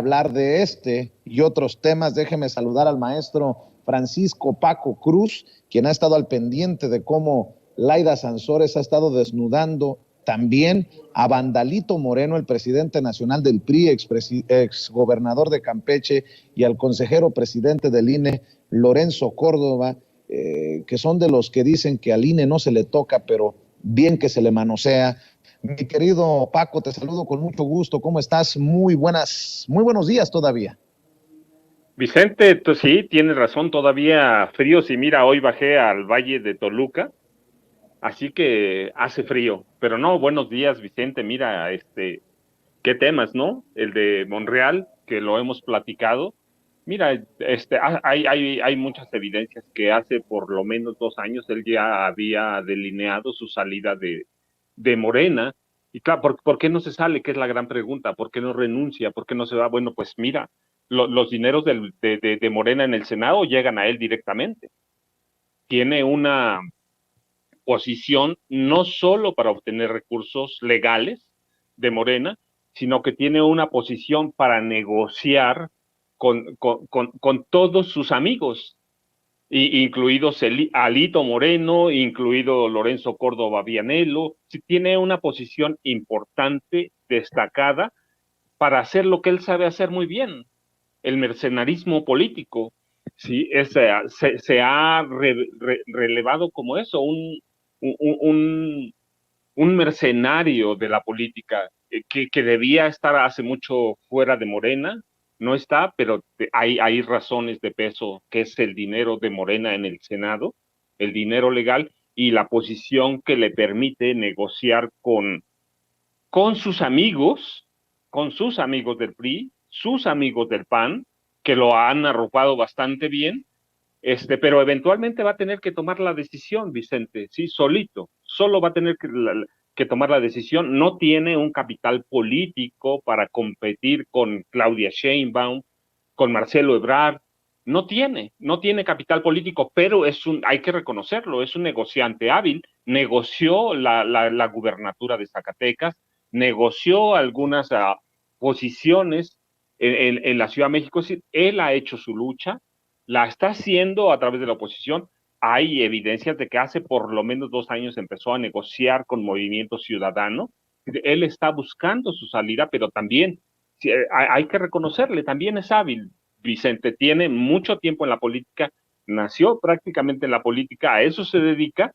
hablar de este y otros temas, déjeme saludar al maestro Francisco Paco Cruz, quien ha estado al pendiente de cómo Laida Sansores ha estado desnudando también a Vandalito Moreno, el presidente nacional del PRI, ex gobernador de Campeche, y al consejero presidente del INE, Lorenzo Córdoba, que son de los que dicen que al INE no se le toca, pero bien que se le manosea. Mi querido Paco, te saludo con mucho gusto. ¿Cómo estás? Muy buenos días todavía. Vicente, tú sí, tienes razón, todavía frío. Si mira, hoy bajé al Valle de Toluca, así que hace frío. Pero no, buenos días, Vicente. Mira, qué temas, ¿no? El de Monreal, que lo hemos platicado. Mira, hay muchas evidencias que hace por lo menos 2 años él ya había delineado su salida de Morena. Y claro, ¿por qué no se sale? Que es la gran pregunta. ¿Por qué no renuncia? ¿Por qué no se va? Bueno, pues mira, los dineros de Morena en el Senado llegan a él directamente. Tiene una posición no solo para obtener recursos legales de Morena, sino que tiene una posición para negociar con todos sus amigos, incluidos Alito Moreno, incluido Lorenzo Córdoba Vianello. Sí, tiene una posición importante, destacada, para hacer lo que él sabe hacer muy bien, el mercenarismo político. Sí, se ha relevado como eso, un, un mercenario de la política que debía estar hace mucho fuera de Morena. No está, pero hay razones de peso, que es el dinero de Morena en el Senado, el dinero legal y la posición que le permite negociar con con sus amigos del PRI, sus amigos del PAN, que lo han arropado bastante bien, pero eventualmente va a tener que tomar la decisión, Vicente, sí, solo va a tener que tomar la decisión. No tiene un capital político para competir con Claudia Sheinbaum, con Marcelo Ebrard. No tiene capital político, pero hay que reconocerlo, es un negociante hábil. Negoció la gubernatura de Zacatecas, negoció algunas posiciones en la Ciudad de México. Es decir, él ha hecho su lucha, la está haciendo a través de la oposición. Hay evidencias de que hace por lo menos 2 años empezó a negociar con Movimiento Ciudadano. Él está buscando su salida, pero también hay que reconocerle, también es hábil. Vicente tiene mucho tiempo en la política, nació prácticamente en la política, a eso se dedica,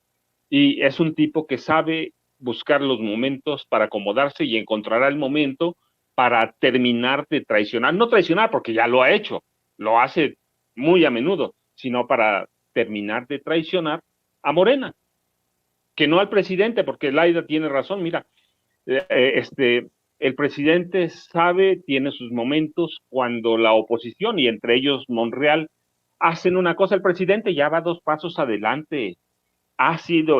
y es un tipo que sabe buscar los momentos para acomodarse y encontrará el momento para terminar de traicionar, no traicionar porque ya lo ha hecho, lo hace muy a menudo, sino para terminar de traicionar a Morena, que no al presidente, porque Laida tiene razón. Mira, el presidente sabe, tiene sus momentos cuando la oposición, y entre ellos Monreal, hacen una cosa. El presidente ya va 2 pasos adelante.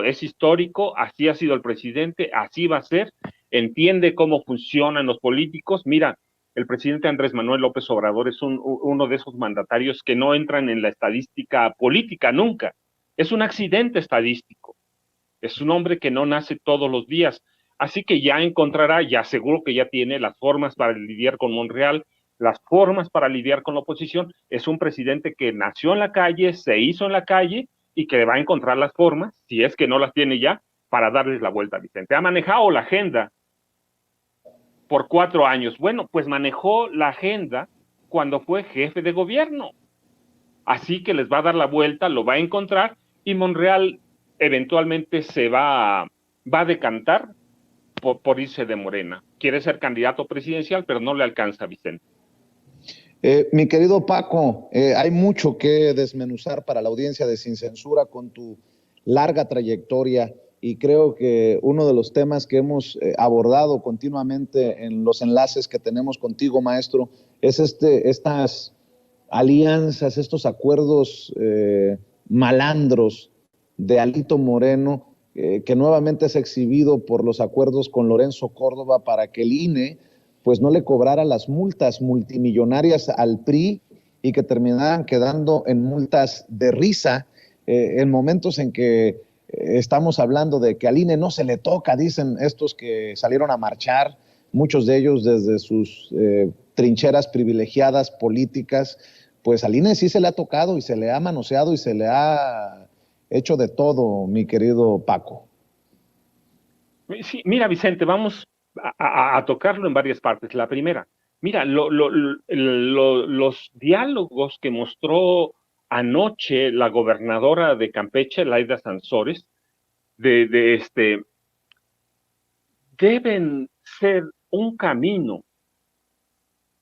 Es histórico, así ha sido el presidente, así va a ser, entiende cómo funcionan los políticos. Mira, el presidente Andrés Manuel López Obrador es uno de esos mandatarios que no entran en la estadística política nunca. Es un accidente estadístico. Es un hombre que no nace todos los días. Así que ya encontrará, ya seguro que ya tiene las formas para lidiar con Monreal, las formas para lidiar con la oposición. Es un presidente que nació en la calle, se hizo en la calle y que va a encontrar las formas, si es que no las tiene ya, para darles la vuelta, Vicente. Ha manejado la agenda por 4 años. Bueno, pues manejó la agenda cuando fue jefe de gobierno. Así que les va a dar la vuelta, lo va a encontrar, y Monreal eventualmente va a decantar por irse de Morena. Quiere ser candidato presidencial, pero no le alcanza, Vicente. Mi querido Paco, hay mucho que desmenuzar para la audiencia de Sin Censura con tu larga trayectoria, y creo que uno de los temas que hemos abordado continuamente en los enlaces que tenemos contigo, maestro, es estas alianzas, estos acuerdos malandros de Alito Moreno, que nuevamente es exhibido por los acuerdos con Lorenzo Córdoba para que el INE pues no le cobrara las multas multimillonarias al PRI y que terminaran quedando en multas de risa, en momentos en que estamos hablando de que al INE no se le toca, dicen estos que salieron a marchar, muchos de ellos desde sus trincheras privilegiadas políticas, pues al INE sí se le ha tocado y se le ha manoseado y se le ha hecho de todo, mi querido Paco. Sí, mira, Vicente, vamos a tocarlo en varias partes. La primera, mira, los diálogos que mostró anoche la gobernadora de Campeche, Laida Sansores, deben ser un camino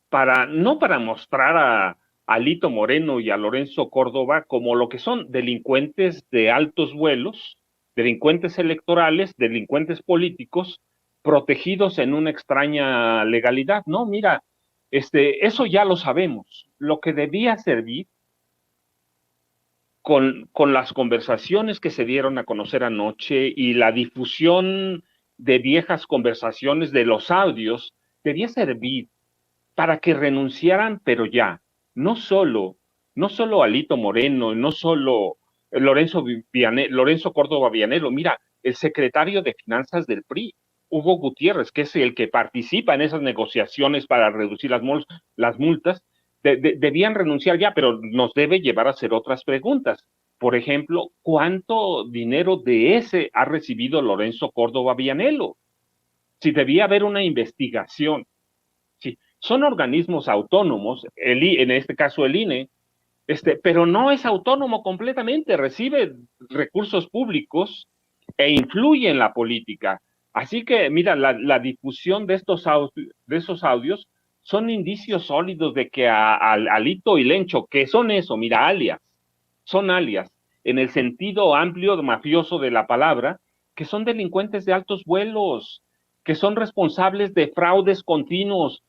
para, no para mostrar a Alito Moreno y a Lorenzo Córdoba como lo que son delincuentes de altos vuelos, delincuentes electorales, delincuentes políticos, protegidos en una extraña legalidad. No, mira, eso ya lo sabemos. Lo que debía servir con las conversaciones que se dieron a conocer anoche y la difusión de viejas conversaciones de los audios, debía servir para que renunciaran, pero ya, no solo, no solo Alito Moreno, no solo Lorenzo Córdoba Vianelo, mira, el secretario de Finanzas del PRI, Hugo Gutiérrez, que es el que participa en esas negociaciones para reducir las multas, debían renunciar ya, pero nos debe llevar a hacer otras preguntas. Por ejemplo, ¿cuánto dinero de ese ha recibido Lorenzo Córdoba Vianelo? Si debía haber una investigación. Sí, son organismos autónomos, en este caso el INE, pero no es autónomo completamente, recibe recursos públicos e influye en la política. Así que, mira, la difusión de esos audios son indicios sólidos de que Alito y Lencho, que son eso, mira, son alias, en el sentido amplio mafioso de la palabra, que son delincuentes de altos vuelos, que son responsables de fraudes continuos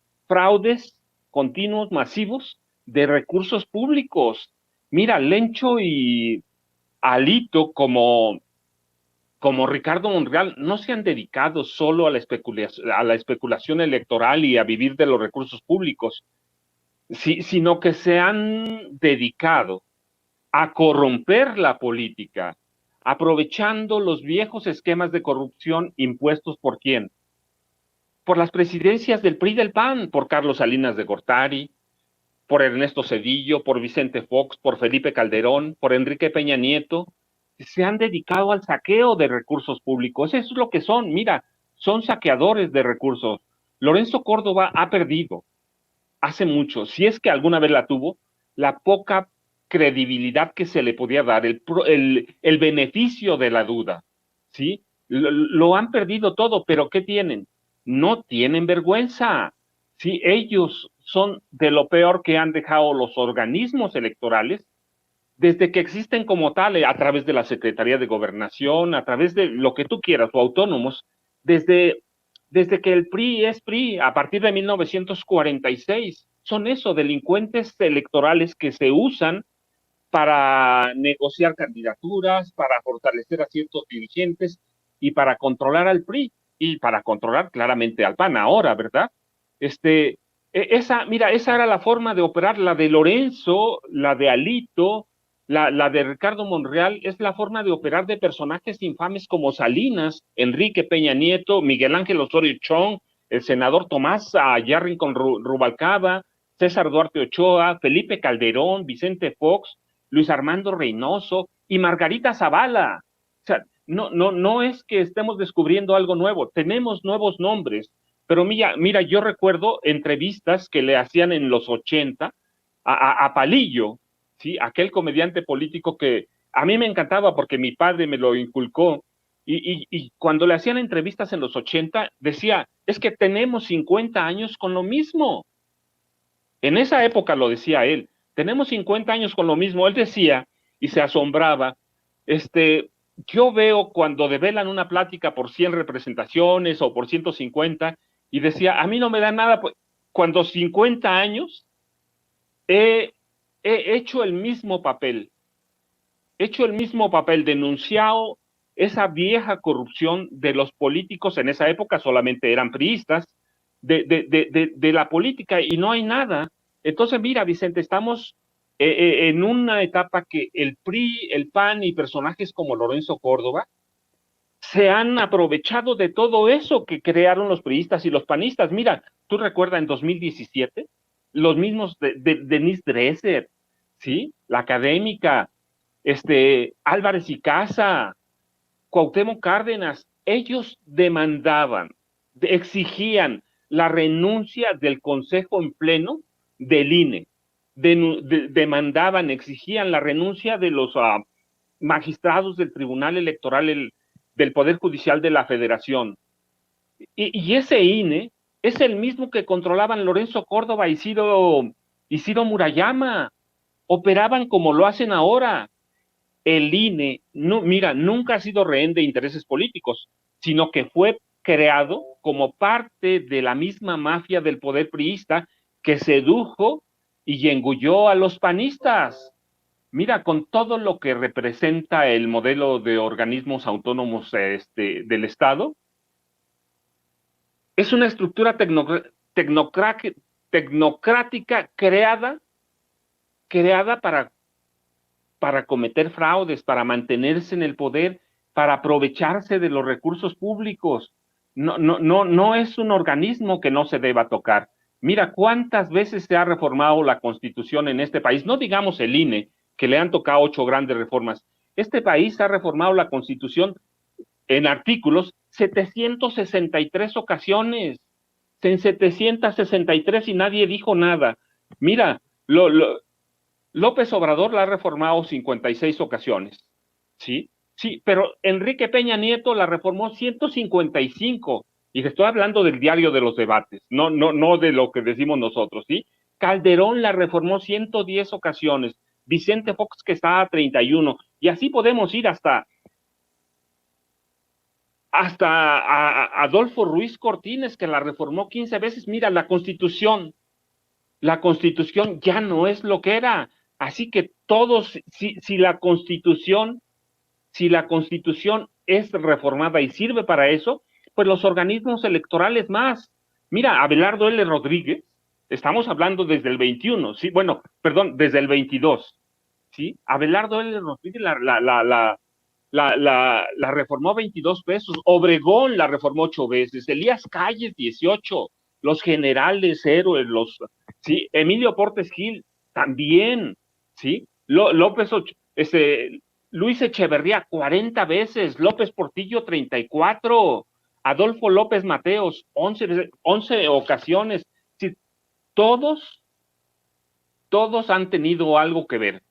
masivos de recursos públicos. Mira, Lencho y Alito, como Ricardo Monreal, no se han dedicado solo a la especulación electoral y a vivir de los recursos públicos, sino que se han dedicado a corromper la política, aprovechando los viejos esquemas de corrupción impuestos por quién. Por las presidencias del PRI y del PAN, por Carlos Salinas de Gortari, por Ernesto Zedillo, por Vicente Fox, por Felipe Calderón, por Enrique Peña Nieto, se han dedicado al saqueo de recursos públicos. Eso es lo que son, mira, son saqueadores de recursos. Lorenzo Córdoba ha perdido hace mucho, si es que alguna vez la tuvo, la poca credibilidad que se le podía dar, el beneficio de la duda, ¿sí? Lo han perdido todo, pero ¿qué tienen? No tienen vergüenza, ¿sí? Ellos son de lo peor que han dejado los organismos electorales desde que existen como tal, a través de la Secretaría de Gobernación, a través de lo que tú quieras, o autónomos, desde que el PRI es PRI, a partir de 1946, son eso, delincuentes electorales que se usan para negociar candidaturas, para fortalecer a ciertos dirigentes y para controlar al PRI y para controlar claramente al PAN ahora, ¿verdad? Esa era la forma de operar, la de Lorenzo, la de Alito, la de Ricardo Monreal, es la forma de operar de personajes infames como Salinas, Enrique Peña Nieto, Miguel Ángel Osorio Chong, el senador Tomás Yarrin con Rubalcaba, César Duarte Ochoa, Felipe Calderón, Vicente Fox, Luis Armando Reynoso y Margarita Zavala. O sea, no es que estemos descubriendo algo nuevo, tenemos nuevos nombres, pero mira, yo recuerdo entrevistas que le hacían en los 80 a Palillo, ¿sí? Aquel comediante político que a mí me encantaba porque mi padre me lo inculcó, y cuando le hacían entrevistas en los 80, decía, es que tenemos 50 años con lo mismo. En esa época lo decía él, tenemos 50 años con lo mismo. Él decía, y se asombraba, yo veo cuando develan una plática por 100 representaciones o por 150, y decía, a mí no me da nada, pues, cuando 50 años he hecho el mismo papel, denunciado esa vieja corrupción de los políticos, en esa época solamente eran priistas, de la política, y no hay nada. Entonces, mira, Vicente, estamos en una etapa que el PRI, el PAN y personajes como Lorenzo Córdoba se han aprovechado de todo eso que crearon los priistas y los panistas. Mira, tú recuerdas en 2017, los mismos de Denise Dresser, ¿sí? La académica, Álvarez y Casa, Cuauhtémoc Cárdenas, ellos demandaban, exigían la renuncia del Consejo en Pleno del INE, demandaban, exigían la renuncia de los magistrados del Tribunal Electoral del Poder Judicial de la Federación. Y ese INE es el mismo que controlaban Lorenzo Córdoba y Ciro Murayama. Operaban como lo hacen ahora. El INE, no, mira, nunca ha sido rehén de intereses políticos, sino que fue creado como parte de la misma mafia del poder priista que sedujo y engulló a los panistas. Mira, con todo lo que representa el modelo de organismos autónomos del Estado, es una estructura tecnocrática creada para cometer fraudes, para mantenerse en el poder, para aprovecharse de los recursos públicos. No es un organismo que no se deba tocar. Mira cuántas veces se ha reformado la Constitución en este país, no digamos el INE, que le han tocado 8 grandes reformas. Este país ha reformado la Constitución en artículos 763 ocasiones, en 763 y nadie dijo nada. Mira, López Obrador la ha reformado 56 ocasiones, ¿sí? Sí, pero Enrique Peña Nieto la reformó 155, y te estoy hablando del diario de los debates, no de lo que decimos nosotros, ¿sí? Calderón la reformó 110 ocasiones, Vicente Fox que está a 31, y así podemos ir hasta Adolfo Ruiz Cortines, que la reformó 15 veces. Mira, la Constitución ya no es lo que era. Así que todos, si la Constitución es reformada y sirve para eso, pues los organismos electorales más. Mira, Abelardo L. Rodríguez, estamos hablando desde el 21, sí, bueno, perdón, desde el 22, ¿sí? Abelardo L. Rodríguez la reformó 22 veces, Obregón la reformó 8 veces, Elías Calles 18, los generales héroes, ¿sí? Emilio Portes Gil también, ¿sí? Luis Echeverría 40 veces, López Portillo 34, Adolfo López Mateos 11 ocasiones, ¿sí? Todos han tenido algo que ver.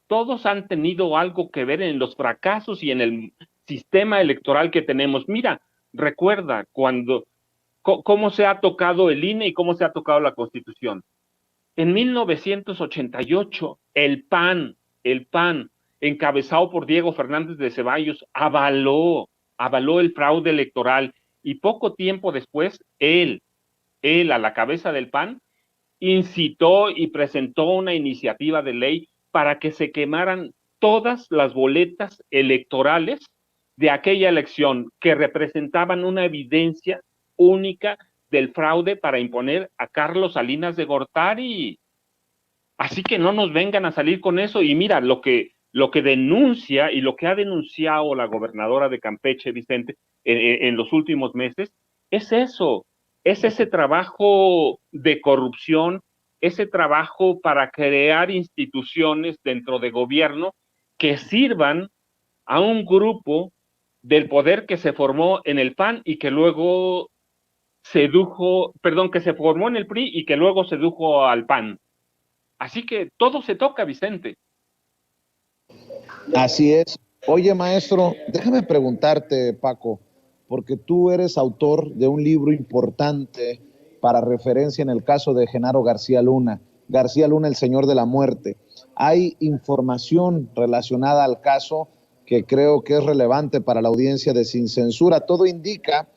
Todos han tenido algo que ver en los fracasos y en el sistema electoral que tenemos. Mira, recuerda cómo se ha tocado el INE y cómo se ha tocado la Constitución. En 1988, el PAN, encabezado por Diego Fernández de Ceballos, avaló el fraude electoral, y poco tiempo después, él a la cabeza del PAN, incitó y presentó una iniciativa de ley para que se quemaran todas las boletas electorales de aquella elección que representaban una evidencia única del fraude para imponer a Carlos Salinas de Gortari. Así que no nos vengan a salir con eso. Y mira, lo que denuncia y lo que ha denunciado la gobernadora de Campeche, Vicente, en los últimos meses, es eso, es ese trabajo de corrupción, ese trabajo para crear instituciones dentro de gobierno que sirvan a un grupo del poder que se formó en el PAN y que luego que se formó en el PRI y que luego sedujo al PAN. Así que todo se toca, Vicente. Así es. Oye, maestro, déjame preguntarte, Paco, porque tú eres autor de un libro importante para referencia en el caso de Genaro García Luna, el Señor de la Muerte. Hay información relacionada al caso que creo que es relevante para la audiencia de Sin Censura. Todo indica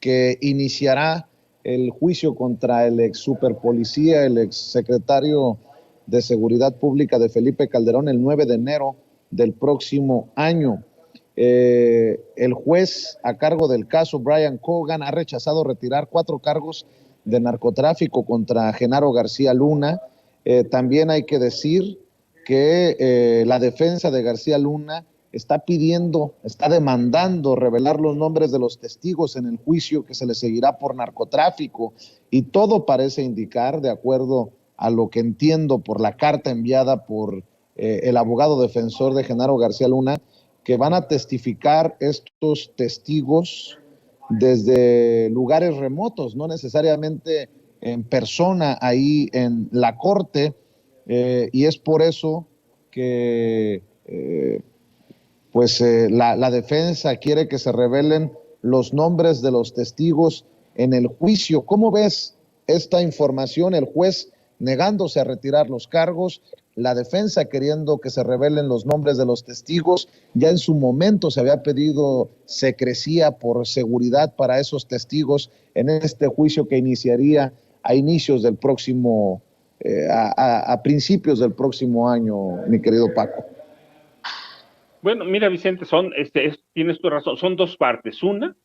que iniciará el juicio contra el ex superpolicía, el ex secretario de Seguridad Pública de Felipe Calderón, el 9 de enero del próximo año. El juez a cargo del caso, Brian Cogan, ha rechazado retirar 4 cargos de narcotráfico contra Genaro García Luna. También hay que decir que la defensa de García Luna está pidiendo, está demandando revelar los nombres de los testigos en el juicio que se le seguirá por narcotráfico, y todo parece indicar, de acuerdo a lo que entiendo por la carta enviada por el abogado defensor de Genaro García Luna, que van a testificar estos testigos desde lugares remotos, no necesariamente en persona ahí en la corte, y es por eso que la defensa quiere que se revelen los nombres de los testigos en el juicio. ¿Cómo ves esta información? El juez negándose a retirar los cargos, la defensa queriendo que se revelen los nombres de los testigos. Ya en su momento se había pedido secrecía por seguridad para esos testigos en este juicio que iniciaría a inicios del próximo, a principios del próximo año, mi querido Paco. Bueno, mira, Vicente, tienes tu razón, son dos partes. Una,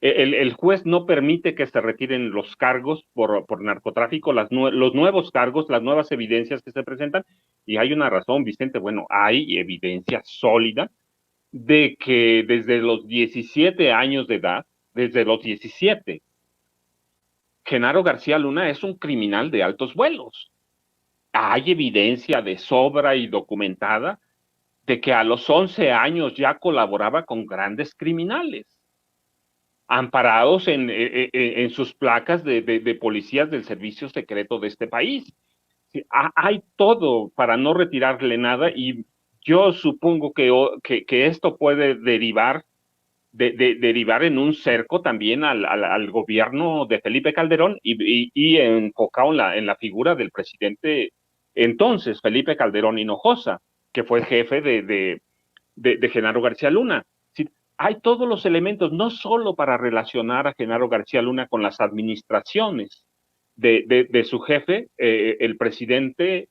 el juez no permite que se retiren los cargos por narcotráfico, los nuevos cargos, las nuevas evidencias que se presentan, y hay una razón, Vicente, bueno, hay evidencia sólida de que desde los 17 años de edad, desde los 17, Genaro García Luna es un criminal de altos vuelos. Hay evidencia de sobra y documentada de que a los 11 años ya colaboraba con grandes criminales, amparados en sus placas de policías del servicio secreto de este país. Hay todo para no retirarle nada, y yo supongo que esto puede derivar en un cerco también al gobierno de Felipe Calderón y enfocado en la figura del presidente entonces, Felipe Calderón Hinojosa, que fue jefe de Genaro García Luna. Sí, hay todos los elementos, no solo para relacionar a Genaro García Luna con las administraciones de su jefe, el presidente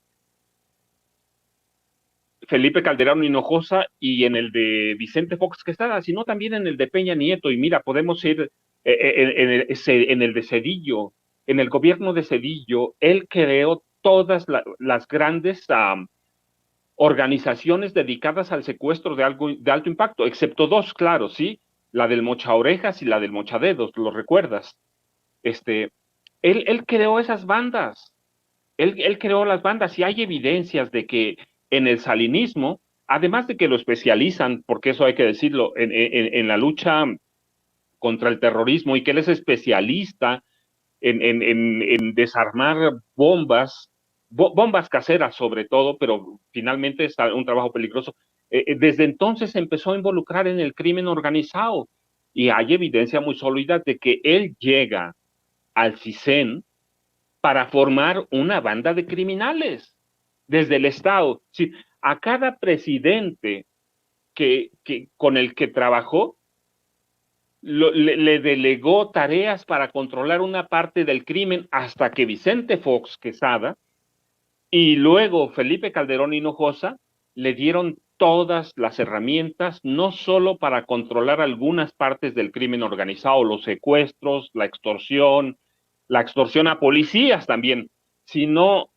Felipe Calderón Hinojosa, y en el de Vicente Fox Quesada, sino también en el de Peña Nieto. Y mira, podemos ir en el de Zedillo, en el gobierno de Zedillo. Él creó todas las grandes organizaciones dedicadas al secuestro de alto impacto, excepto dos, claro, ¿sí? La del Mocha Orejas y la del Mocha Dedos, ¿lo recuerdas? Él creó esas bandas. Él creó las bandas, y hay evidencias de que en el salinismo, además de que lo especializan, porque eso hay que decirlo, en la lucha contra el terrorismo, y que él es especialista en desarmar bombas caseras sobre todo, pero finalmente es un trabajo peligroso. Desde entonces se empezó a involucrar en el crimen organizado, y hay evidencia muy sólida de que él llega al CISEN para formar una banda de criminales desde el Estado. Sí, a cada presidente con el que trabajó, le delegó tareas para controlar una parte del crimen, hasta que Vicente Fox Quesada y luego Felipe Calderón Hinojosa le dieron todas las herramientas, no solo para controlar algunas partes del crimen organizado, los secuestros, la extorsión a policías también, sino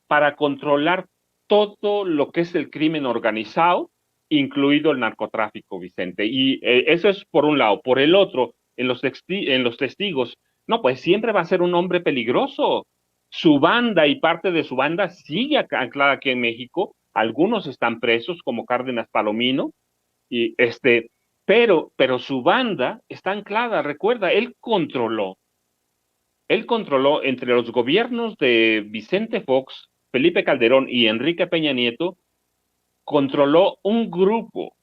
para controlar todo lo que es el crimen organizado, incluido el narcotráfico, Vicente. Y eso es por un lado. Por el otro, en los testigos, no, pues siempre va a ser un hombre peligroso. Su banda y parte de su banda sigue anclada aquí en México. Algunos están presos, como Cárdenas Palomino, y pero su banda está anclada. Recuerda, él controló entre los gobiernos de Vicente Fox, Felipe Calderón y Enrique Peña Nieto, controló un grupo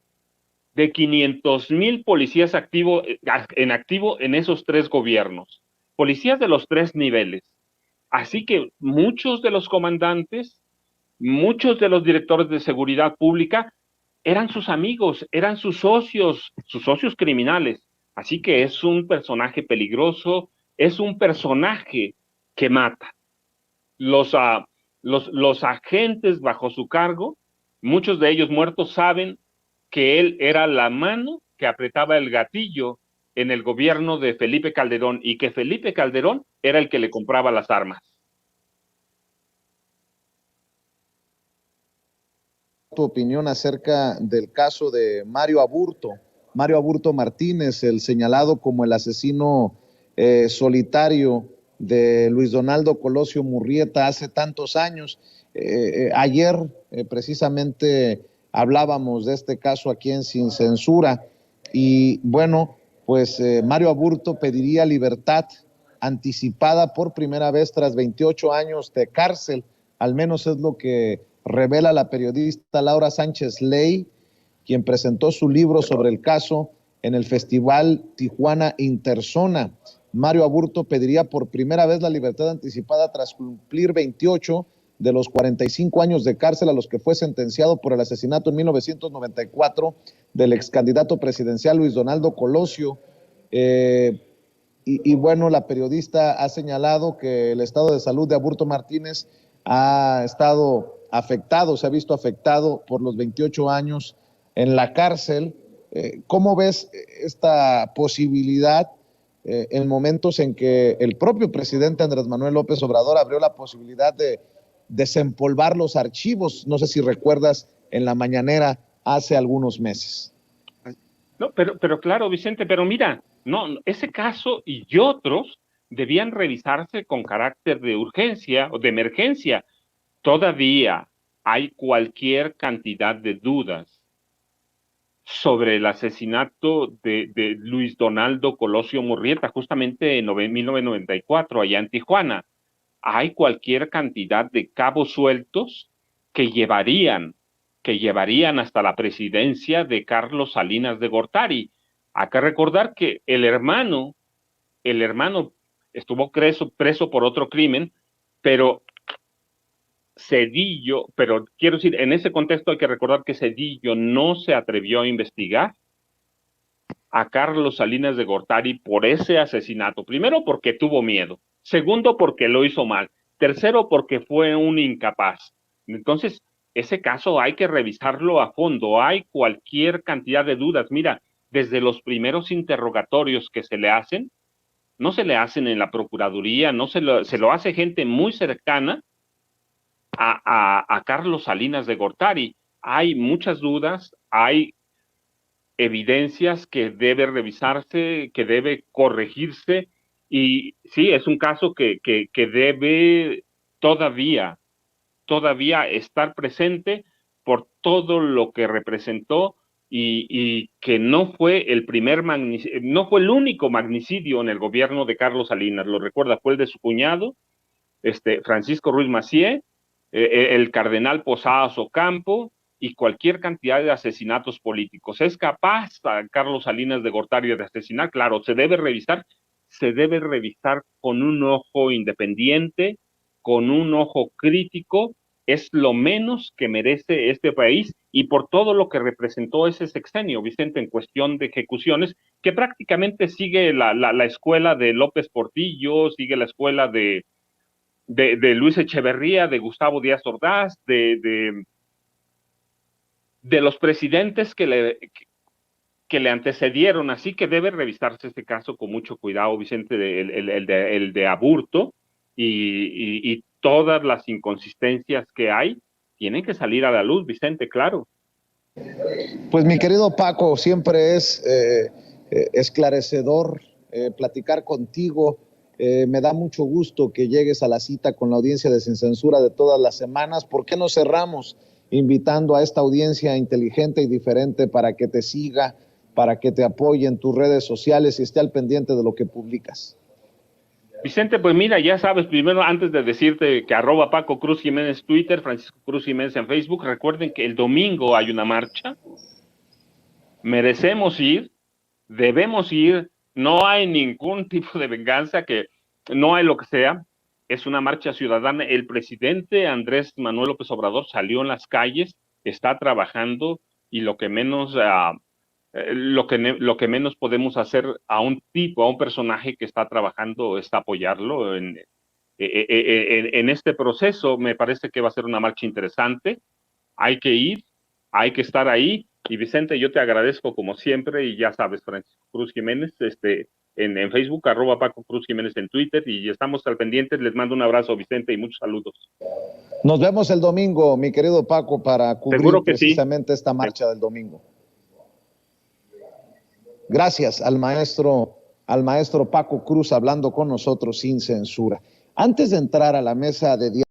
de 500,000 policías en activo en esos tres gobiernos, policías de los tres niveles. Así que muchos de los comandantes, muchos de los directores de seguridad pública eran sus amigos, eran sus socios criminales. Así que es un personaje peligroso, es un personaje que mata. Los agentes bajo su cargo, muchos de ellos muertos, saben que él era la mano que apretaba el gatillo en el gobierno de Felipe Calderón, y que Felipe Calderón era el que le compraba las armas. tu opinión acerca del caso de Mario Aburto Martínez, el señalado como el asesino solitario de Luis Donaldo Colosio Murrieta hace tantos años. Ayer precisamente hablábamos de este caso aquí en Sin Censura y bueno, pues Mario Aburto pediría libertad anticipada por primera vez tras 28 años de cárcel, al menos es lo que revela la periodista Laura Sánchez Ley, quien presentó su libro sobre el caso en el Festival Tijuana Interzona. Mario Aburto pediría por primera vez la libertad anticipada tras cumplir 28 de los 45 años de cárcel a los que fue sentenciado por el asesinato en 1994 del ex candidato presidencial Luis Donaldo Colosio. Y bueno, la periodista ha señalado que el estado de salud de Aburto Martínez ha estado afectado, se ha visto afectado por los 28 años en la cárcel. ¿Cómo ves esta posibilidad en momentos en que el propio presidente Andrés Manuel López Obrador abrió la posibilidad de desempolvar los archivos? No sé si recuerdas en la mañanera hace algunos meses. No, pero claro, Vicente, pero mira, no, ese caso y otros debían revisarse con carácter de urgencia o de emergencia. Todavía hay cualquier cantidad de dudas sobre el asesinato de Luis Donaldo Colosio Murrieta, justamente en 1994, allá en Tijuana. Hay cualquier cantidad de cabos sueltos que llevarían hasta la presidencia de Carlos Salinas de Gortari. Hay que recordar que el hermano estuvo preso por otro crimen, pero quiero decir, en ese contexto hay que recordar que Zedillo no se atrevió a investigar a Carlos Salinas de Gortari por ese asesinato. Primero, porque tuvo miedo. Segundo, porque lo hizo mal. Tercero, porque fue un incapaz. Entonces, ese caso hay que revisarlo a fondo. Hay cualquier cantidad de dudas. Mira, desde los primeros interrogatorios que se le hacen, no se le hacen en la Procuraduría, no se lo hace gente muy cercana a Carlos Salinas de Gortari. Hay muchas dudas, hay evidencias que debe revisarse, que debe corregirse, y sí, es un caso que debe todavía estar presente por todo lo que representó y que no fue no fue el único magnicidio en el gobierno de Carlos Salinas. Lo recuerda, fue el de su cuñado, Francisco Ruiz Macié, el cardenal Posadas Ocampo y cualquier cantidad de asesinatos políticos. ¿Es capaz a Carlos Salinas de Gortari de asesinar? Claro, se debe revisar con un ojo independiente, con un ojo crítico. Es lo menos que merece este país y por todo lo que representó ese sexenio, Vicente, en cuestión de ejecuciones, que prácticamente sigue la escuela de López Portillo, sigue la escuela de Luis Echeverría, de Gustavo Díaz Ordaz, de los presidentes que le antecedieron. Así que debe revisarse este caso con mucho cuidado, Vicente, el de Aburto, y todas las inconsistencias que hay tienen que salir a la luz, Vicente, claro. Pues mi querido Paco, siempre es esclarecedor platicar contigo. Me da mucho gusto que llegues a la cita con la audiencia de Sin Censura de todas las semanas. ¿Por qué no cerramos invitando a esta audiencia inteligente y diferente para que te siga, para que te apoye en tus redes sociales y esté al pendiente de lo que publicas? Vicente, pues mira, ya sabes, primero antes de decirte que @Paco Cruz Jiménez Twitter, Francisco Cruz Jiménez en Facebook, recuerden que el domingo hay una marcha. Merecemos ir, debemos ir, no hay ningún tipo de venganza, que no hay lo que sea, es una marcha ciudadana. El presidente Andrés Manuel López Obrador salió en las calles, está trabajando, y lo que menos podemos hacer a un personaje que está trabajando es apoyarlo en este proceso. Me parece que va a ser una marcha interesante. Hay que ir, hay que estar ahí. Y Vicente, yo te agradezco como siempre, y ya sabes, Francisco Cruz Jiménez, en Facebook, @PacoCruzJiménez en Twitter, y estamos al pendiente. Les mando un abrazo, Vicente, y muchos saludos. Nos vemos el domingo, mi querido Paco, para cubrir precisamente esta marcha del domingo. Gracias al maestro Paco Cruz hablando con nosotros sin censura. Antes de entrar a la mesa de diálogo,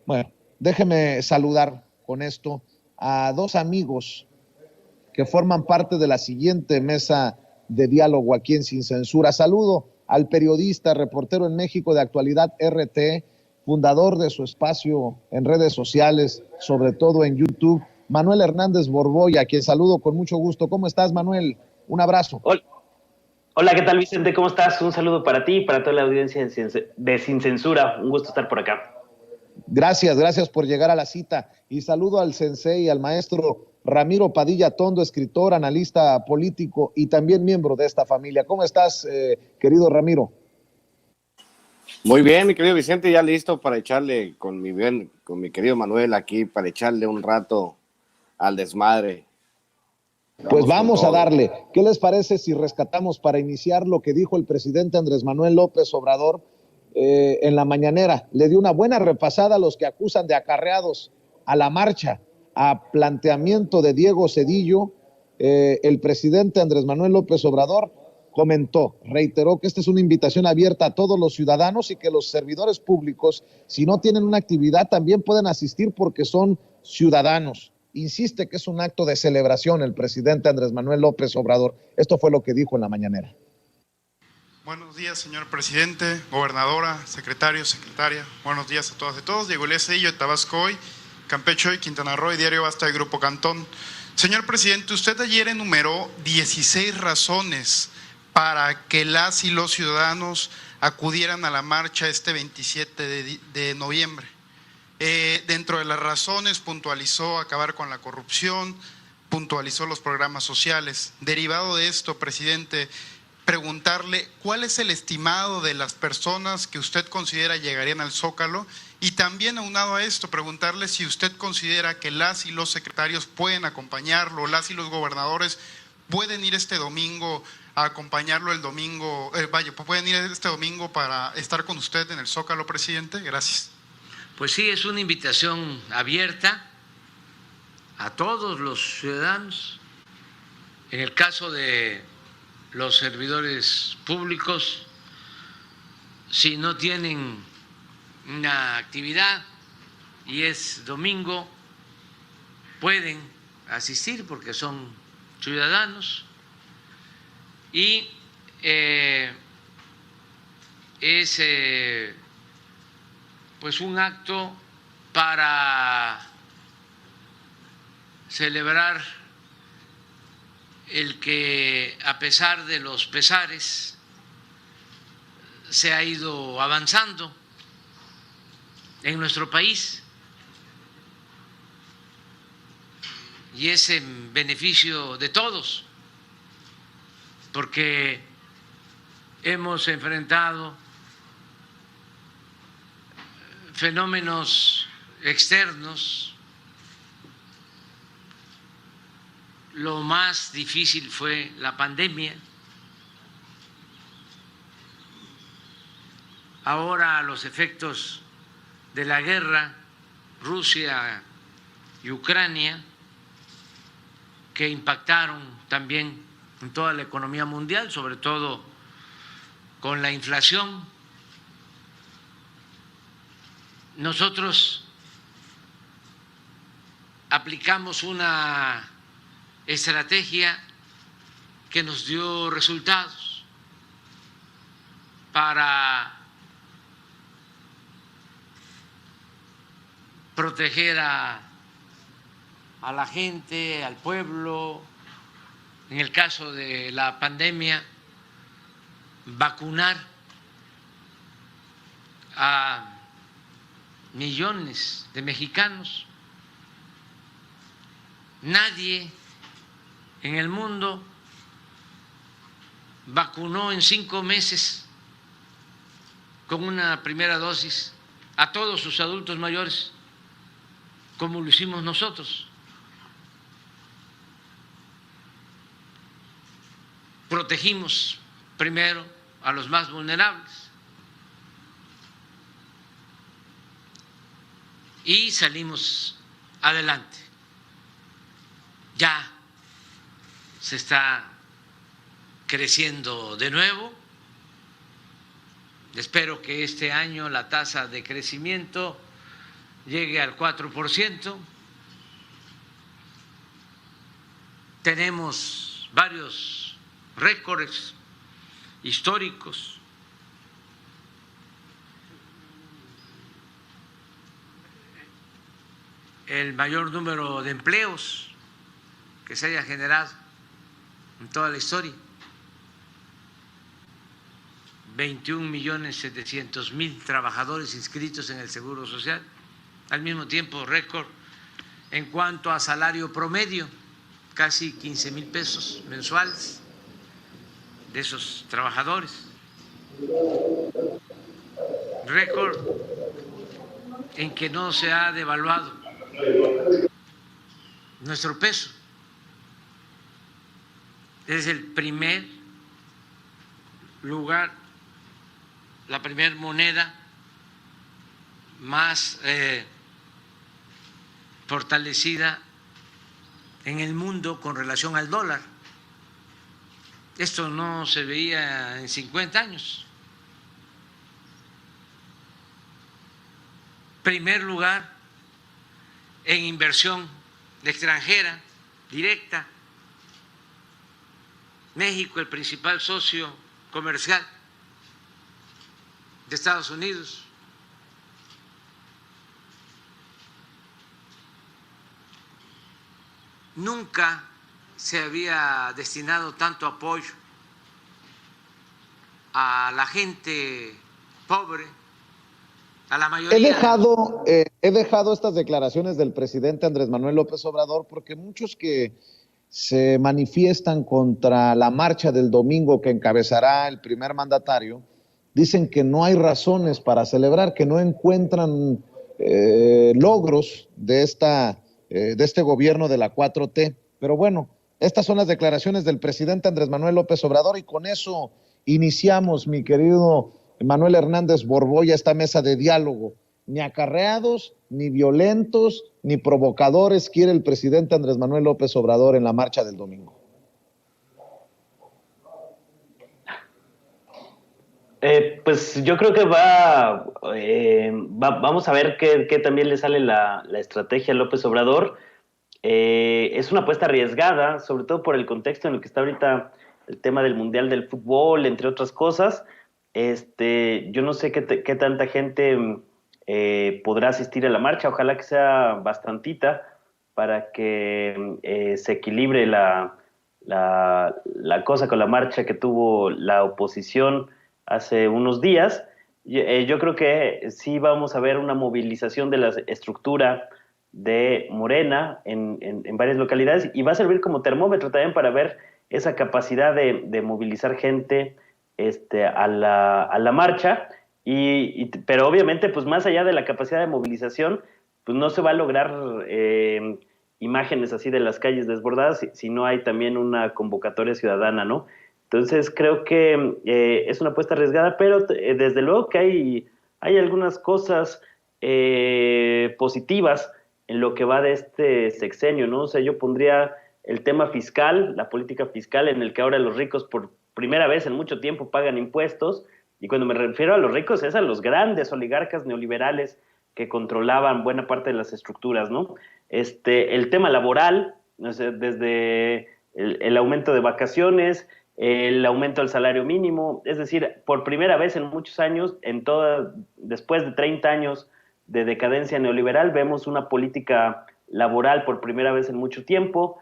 bueno, déjeme saludar con esto a dos amigos que forman parte de la siguiente mesa de diálogo aquí en Sin Censura. Saludo al periodista, reportero en México de Actualidad RT, fundador de su espacio en redes sociales, sobre todo en YouTube, Manuel Hernández Borboya, a quien saludo con mucho gusto. ¿Cómo estás, Manuel? Un abrazo. Hola, ¿qué tal, Vicente? ¿Cómo estás? Un saludo para ti y para toda la audiencia de Sin Censura. Un gusto estar por acá. Gracias por llegar a la cita. Y saludo al sensei, al maestro Ramiro Padilla Tondo, escritor, analista político y también miembro de esta familia. ¿Cómo estás, querido Ramiro? Muy bien, mi querido Vicente, ya listo para echarle con mi querido Manuel aquí, para echarle un rato al desmadre. Pues vamos a darle. ¿Qué les parece si rescatamos para iniciar lo que dijo el presidente Andrés Manuel López Obrador en la mañanera? Le dio una buena repasada a los que acusan de acarreados a la marcha, a planteamiento de Diego Cedillo. El presidente Andrés Manuel López Obrador reiteró que esta es una invitación abierta a todos los ciudadanos y que los servidores públicos, si no tienen una actividad, también pueden asistir porque son ciudadanos. Insiste que es un acto de celebración el presidente Andrés Manuel López Obrador. Esto fue lo que dijo en la mañanera. Buenos días, señor presidente, gobernadora, secretario, secretaria. Buenos días a todas y todos. Diego Elías Cedillo, de Tabasco Hoy, Campeche Hoy, Quintana Roo y Diario Basta de Grupo Cantón. Señor presidente, usted ayer enumeró 16 razones para que las y los ciudadanos acudieran a la marcha este 27 de noviembre. Dentro de las razones puntualizó acabar con la corrupción, puntualizó los programas sociales. Derivado de esto, presidente, preguntarle cuál es el estimado de las personas que usted considera llegarían al Zócalo, y también aunado a esto, preguntarle si usted considera que las y los secretarios pueden acompañarlo, las y los gobernadores pueden ir este domingo a acompañarlo el domingo, pueden ir este domingo para estar con usted en el Zócalo, presidente. Gracias. Pues sí, es una invitación abierta a todos los ciudadanos. En el caso de los servidores públicos, si no tienen una actividad y es domingo, pueden asistir porque son ciudadanos, y es pues un acto para celebrar el que, a pesar de los pesares, se ha ido avanzando en nuestro país, y es en beneficio de todos, porque hemos enfrentado fenómenos externos. Lo más difícil fue la pandemia. Ahora los efectos de la guerra, Rusia y Ucrania, que impactaron también en toda la economía mundial, sobre todo con la inflación. Nosotros aplicamos una estrategia que nos dio resultados para proteger a la gente, al pueblo. En el caso de la pandemia, vacunar a millones de mexicanos. Nadie en el mundo vacunó en 5 meses con una primera dosis a todos sus adultos mayores, como lo hicimos nosotros. Protegimos primero a los más vulnerables y salimos adelante. Ya se está creciendo de nuevo. Espero que este año la tasa de crecimiento llegue al 4%. Tenemos varios récords históricos. El mayor número de empleos que se haya generado en toda la historia. 21.700.000 trabajadores inscritos en el Seguro Social. Al mismo tiempo, récord en cuanto a salario promedio, casi 15,000 pesos mensuales de esos trabajadores. Récord en que no se ha devaluado nuestro peso. Es el primer lugar, la primera moneda más fortalecida en el mundo con relación al dólar. Esto no se veía en 50 años. Primer lugar en inversión extranjera directa. México, el principal socio comercial de Estados Unidos. Nunca se había destinado tanto apoyo a la gente pobre, a la mayoría. He dejado estas declaraciones del presidente Andrés Manuel López Obrador porque muchos que se manifiestan contra la marcha del domingo que encabezará el primer mandatario dicen que no hay razones para celebrar, que no encuentran logros de este gobierno de la 4T. Pero bueno, estas son las declaraciones del presidente Andrés Manuel López Obrador y con eso iniciamos, mi querido Manuel Hernández Borboya, esta mesa de diálogo. Ni acarreados, ni violentos, ni provocadores quiere el presidente Andrés Manuel López Obrador en la marcha del domingo. Pues yo creo que vamos a ver qué también le sale la estrategia a López Obrador. Es una apuesta arriesgada, sobre todo por el contexto en el que está ahorita el tema del Mundial del Fútbol, entre otras cosas. Yo no sé qué tanta gente podrá asistir a la marcha, ojalá que sea bastantita para que se equilibre la cosa con la marcha que tuvo la oposición hace unos días. Yo creo que sí vamos a ver una movilización de la estructura de Morena en varias localidades y va a servir como termómetro también para ver esa capacidad de movilizar gente a la marcha, pero obviamente pues más allá de la capacidad de movilización pues no se va a lograr imágenes así de las calles desbordadas si no hay también una convocatoria ciudadana, ¿no? Entonces creo que es una apuesta arriesgada, pero desde luego que hay algunas cosas positivas en lo que va de este sexenio, ¿no? O sea, yo pondría el tema fiscal, la política fiscal, en el que ahora los ricos por primera vez en mucho tiempo pagan impuestos, y cuando me refiero a los ricos es a los grandes oligarcas neoliberales que controlaban buena parte de las estructuras, ¿no? El tema laboral, o sea, desde el aumento de vacaciones, el aumento del salario mínimo, es decir, por primera vez en muchos años, después de 30 años de decadencia neoliberal, vemos una política laboral por primera vez en mucho tiempo,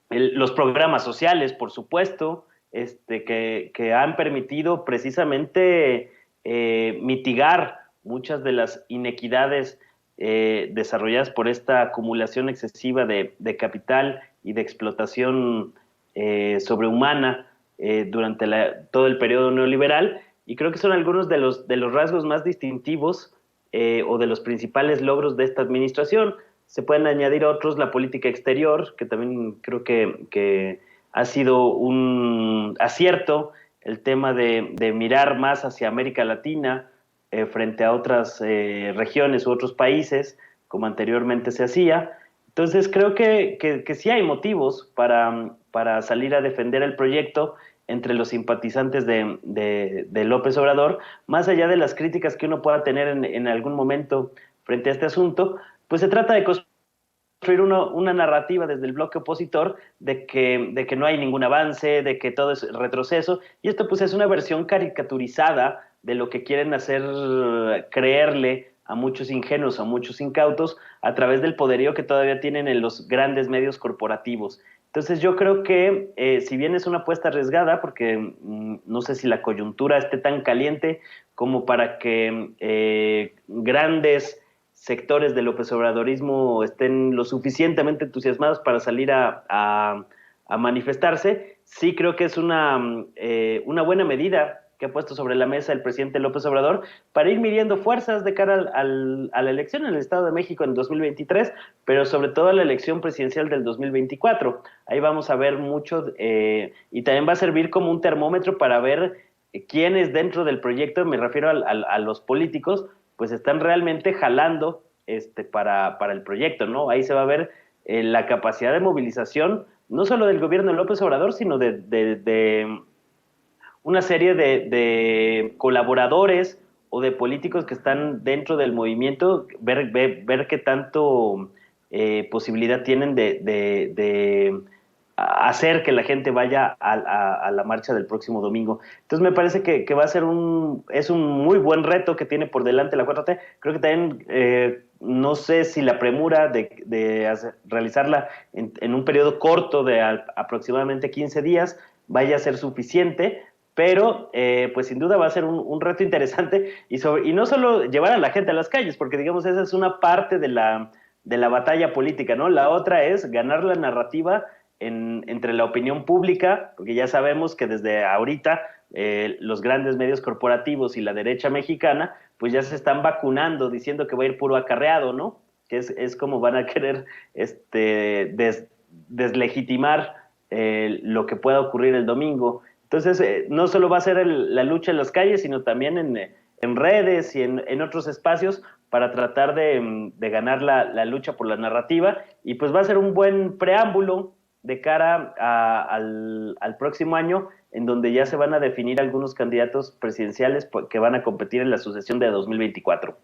los programas sociales, por supuesto, que han permitido precisamente mitigar muchas de las inequidades desarrolladas por esta acumulación excesiva de capital y de explotación sobrehumana durante todo el periodo neoliberal, y creo que son algunos de los rasgos más distintivos o de los principales logros de esta administración. Se pueden añadir otros, la política exterior, que también creo que ha sido un acierto, el tema de mirar más hacia América Latina frente a otras regiones u otros países, como anteriormente se hacía. Entonces creo que sí hay motivos para salir a defender el proyecto entre los simpatizantes de López Obrador, más allá de las críticas que uno pueda tener en algún momento frente a este asunto, pues se trata de construir una narrativa desde el bloque opositor de que no hay ningún avance, de que todo es retroceso, y esto pues es una versión caricaturizada de lo que quieren hacer creerle a muchos ingenuos, a muchos incautos, a través del poderío que todavía tienen en los grandes medios corporativos. Entonces yo creo que si bien es una apuesta arriesgada, porque no sé si la coyuntura esté tan caliente como para que grandes sectores del López Obradorismo estén lo suficientemente entusiasmados para salir a manifestarse, sí creo que es una buena medida que ha puesto sobre la mesa el presidente López Obrador para ir midiendo fuerzas de cara a la elección en el Estado de México en 2023, pero sobre todo a la elección presidencial del 2024. Ahí vamos a ver mucho y también va a servir como un termómetro para ver quiénes dentro del proyecto, me refiero a los políticos, pues están realmente jalando para el proyecto, ¿no? Ahí se va a ver la capacidad de movilización, no solo del gobierno de López Obrador, sino de una serie de colaboradores o de políticos que están dentro del movimiento, ver qué tanto posibilidad tienen de hacer que la gente vaya a la marcha del próximo domingo. Entonces me parece que va a ser es un muy buen reto que tiene por delante la 4T. Creo que también no sé si la premura de realizarla en un periodo corto de aproximadamente 15 días vaya a ser suficiente, pero pues sin duda va a ser un reto interesante y no solo llevar a la gente a las calles, porque digamos esa es una parte de la batalla política, ¿no? La otra es ganar la narrativa entre la opinión pública, porque ya sabemos que desde ahorita los grandes medios corporativos y la derecha mexicana pues ya se están vacunando diciendo que va a ir puro acarreado, ¿no? Que es como van a querer deslegitimar lo que pueda ocurrir el domingo. Entonces no solo va a ser la lucha en las calles, sino también en redes y en otros espacios para tratar de ganar la lucha por la narrativa, y pues va a ser un buen preámbulo de cara al próximo año, en donde ya se van a definir algunos candidatos presidenciales que van a competir en la sucesión de 2024.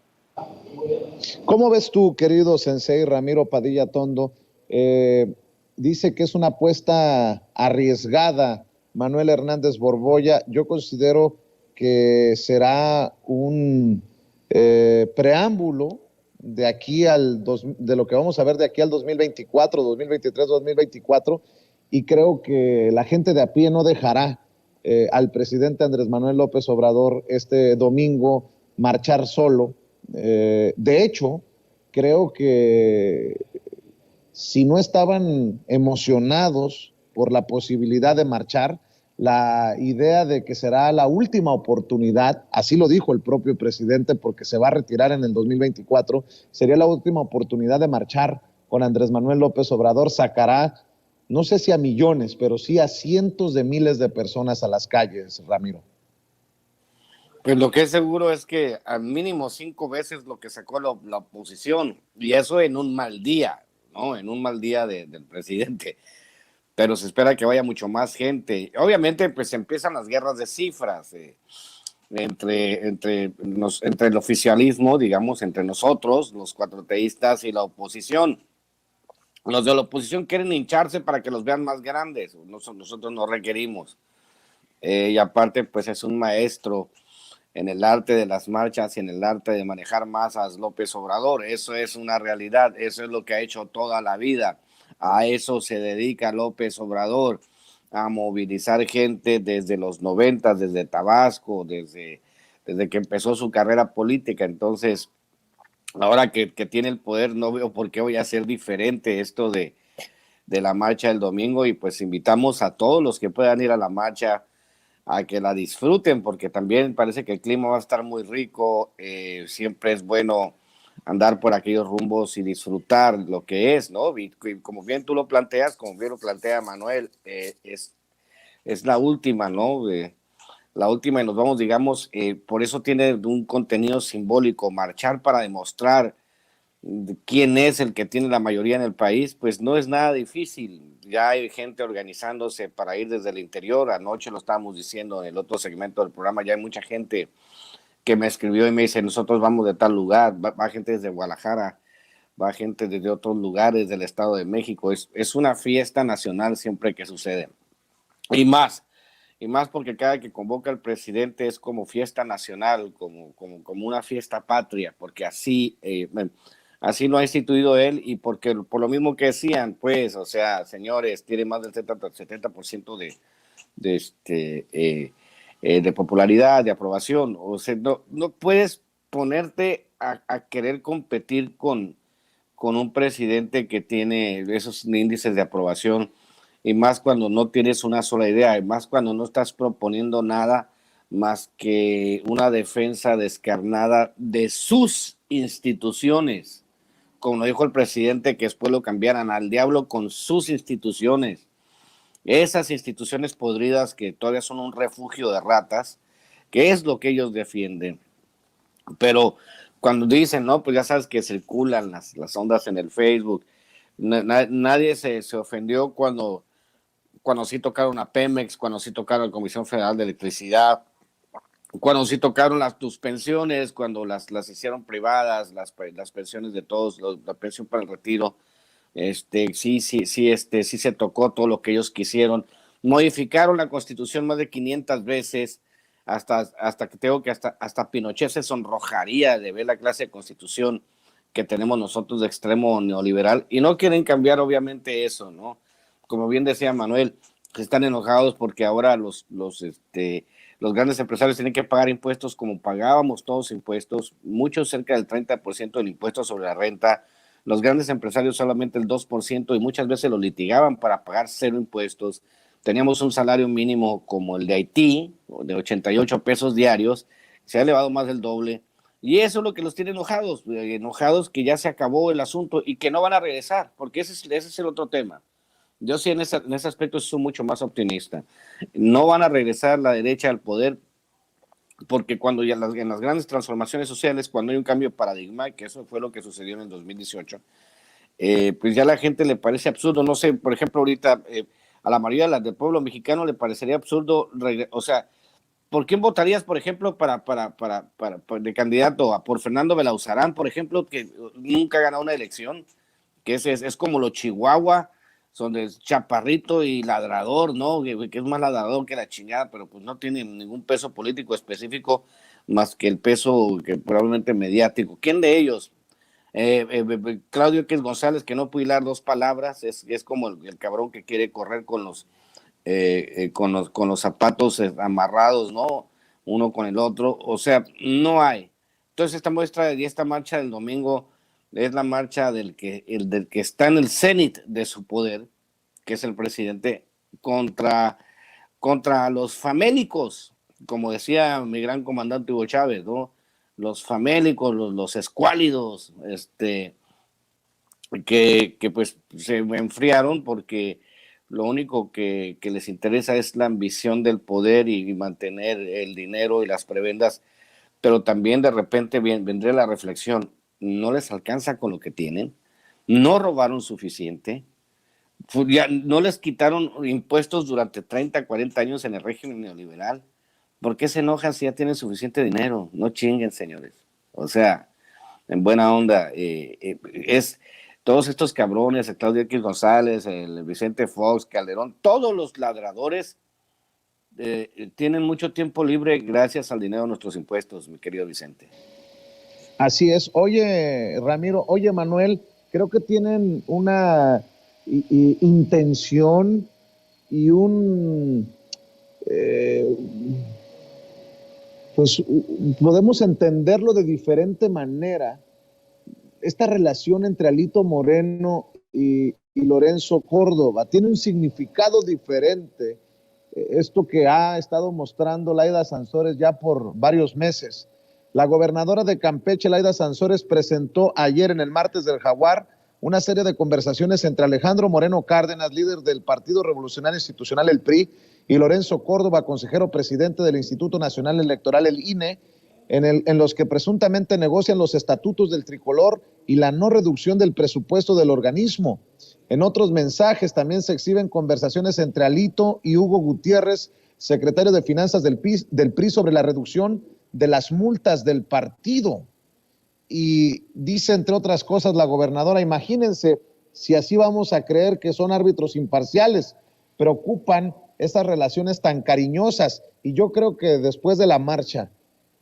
¿Cómo ves tú, querido sensei Ramiro Padilla Tondo? Dice que es una apuesta arriesgada Manuel Hernández Borbolla. Yo considero que será un preámbulo de aquí de lo que vamos a ver de aquí al 2024, 2023, 2024, y creo que la gente de a pie no dejará al presidente Andrés Manuel López Obrador este domingo marchar solo. De hecho, creo que si no estaban emocionados por la posibilidad de marchar, la idea de que será la última oportunidad, así lo dijo el propio presidente, porque se va a retirar en el 2024, sería la última oportunidad de marchar con Andrés Manuel López Obrador, sacará, no sé si a millones, pero sí a cientos de miles de personas a las calles, Ramiro. Pues lo que es seguro es que al mínimo 5 veces lo que sacó la oposición, y eso en un mal día, ¿no? En un mal día del presidente. Pero se espera que vaya mucho más gente. Obviamente, pues empiezan las guerras de cifras entre el oficialismo, digamos, entre nosotros, los cuatroteístas y la oposición. Los de la oposición quieren hincharse para que los vean más grandes. Nosotros no requerimos. Y aparte, pues es un maestro en el arte de las marchas y en el arte de manejar masas López Obrador. Eso es una realidad. Eso es lo que ha hecho toda la vida. A eso se dedica López Obrador, a movilizar gente desde los 90, desde Tabasco, desde que empezó su carrera política. Entonces, ahora que tiene el poder, no veo por qué voy a ser diferente esto de la marcha del domingo, y pues invitamos a todos los que puedan ir a la marcha a que la disfruten, porque también parece que el clima va a estar muy rico, siempre es bueno andar por aquellos rumbos y disfrutar lo que es, ¿no? Y como bien tú lo planteas, como bien lo plantea Manuel, es la última, ¿no? La última y nos vamos, digamos, por eso tiene un contenido simbólico, marchar para demostrar quién es el que tiene la mayoría en el país, pues no es nada difícil. Ya hay gente organizándose para ir desde el interior. Anoche lo estábamos diciendo en el otro segmento del programa, ya hay mucha gente que me escribió y me dice, nosotros vamos de tal lugar, va gente desde Guadalajara, va gente desde otros lugares del Estado de México. Es una fiesta nacional siempre que sucede. Y más porque cada que convoca el presidente es como fiesta nacional, como una fiesta patria, porque así lo ha instituido él y porque por lo mismo que decían, pues, o sea, señores, tiene más del 70% de popularidad, de aprobación. O sea, no puedes ponerte a querer competir con un presidente que tiene esos índices de aprobación, y más cuando no tienes una sola idea, y más cuando no estás proponiendo nada más que una defensa descarnada de sus instituciones, como lo dijo el presidente, que después lo cambiaran al diablo con sus instituciones, esas instituciones podridas que todavía son un refugio de ratas, que es lo que ellos defienden. Pero cuando dicen, no, pues ya sabes que circulan las ondas en el Facebook, nadie se ofendió cuando sí tocaron a Pemex, cuando sí tocaron a la Comisión Federal de Electricidad, cuando sí tocaron tus pensiones, cuando las hicieron privadas, las pensiones de todos, la pensión para el retiro, sí se tocó todo lo que ellos quisieron. Modificaron la Constitución más de 500 veces, hasta que tengo que hasta Pinochet se sonrojaría de ver la clase de Constitución que tenemos nosotros de extremo neoliberal, y no quieren cambiar obviamente eso, ¿no? Como bien decía Manuel, están enojados porque ahora los grandes empresarios tienen que pagar impuestos como pagábamos todos impuestos, muchos cerca del 30% del impuesto sobre la renta, los grandes empresarios solamente el 2% y muchas veces lo litigaban para pagar cero impuestos. Teníamos un salario mínimo como el de Haití, de 88 pesos diarios, se ha elevado más del doble, y eso es lo que los tiene enojados que ya se acabó el asunto y que no van a regresar, porque ese es el otro tema. Yo sí en ese aspecto soy mucho más optimista. No van a regresar la derecha al poder, porque cuando ya en las grandes transformaciones sociales, cuando hay un cambio de paradigma, que eso fue lo que sucedió en el 2018, pues ya a la gente le parece absurdo. No sé, por ejemplo, ahorita a la mayoría del pueblo mexicano le parecería absurdo, o sea, ¿por quién votarías, por ejemplo, de candidato por Fernando Belauzarán, por ejemplo, que nunca ha ganado una elección? Que es como los Chihuahua, son de chaparrito y ladrador, ¿no? Que es más ladrador que la chingada, pero pues no tiene ningún peso político específico más que el peso que probablemente mediático. ¿Quién de ellos? Claudio X González, que no puede hilar dos palabras, es como el cabrón que quiere correr con los zapatos amarrados, ¿no? Uno con el otro, o sea, no hay. Entonces esta muestra y esta marcha del domingo es la marcha del que está en el cenit de su poder, que es el presidente, contra los famélicos, como decía mi gran comandante Hugo Chávez, ¿no? Los famélicos, los escuálidos, que pues se enfriaron porque lo único que les interesa es la ambición del poder y mantener el dinero y las prebendas, pero también de repente vendría la reflexión, no les alcanza con lo que tienen, no robaron suficiente, ya no les quitaron impuestos durante 30, 40 años en el régimen neoliberal. ¿Por qué se enojan si ya tienen suficiente dinero? No chinguen, señores. O sea, en buena onda, es todos estos cabrones, el Claudio X González, el Vicente Fox, Calderón, todos los ladradores tienen mucho tiempo libre gracias al dinero de nuestros impuestos, mi querido Vicente. Así es. Oye, Ramiro, oye, Manuel, creo que tienen una intención y pues podemos entenderlo de diferente manera, esta relación entre Alito Moreno y Lorenzo Córdoba tiene un significado diferente esto que ha estado mostrando Laida Sansores ya por varios meses. La gobernadora de Campeche, Laida Sansores, presentó ayer en el martes del Jaguar una serie de conversaciones entre Alejandro Moreno Cárdenas, líder del Partido Revolucionario Institucional, el PRI, y Lorenzo Córdoba, consejero presidente del Instituto Nacional Electoral, el INE, en los que presuntamente negocian los estatutos del tricolor y la no reducción del presupuesto del organismo. En otros mensajes también se exhiben conversaciones entre Alito y Hugo Gutiérrez, secretario de Finanzas del PRI, sobre la reducción de las multas del partido. Y dice, entre otras cosas, la gobernadora, imagínense si así vamos a creer que son árbitros imparciales, preocupan esas relaciones tan cariñosas. Y yo creo que después de la marcha,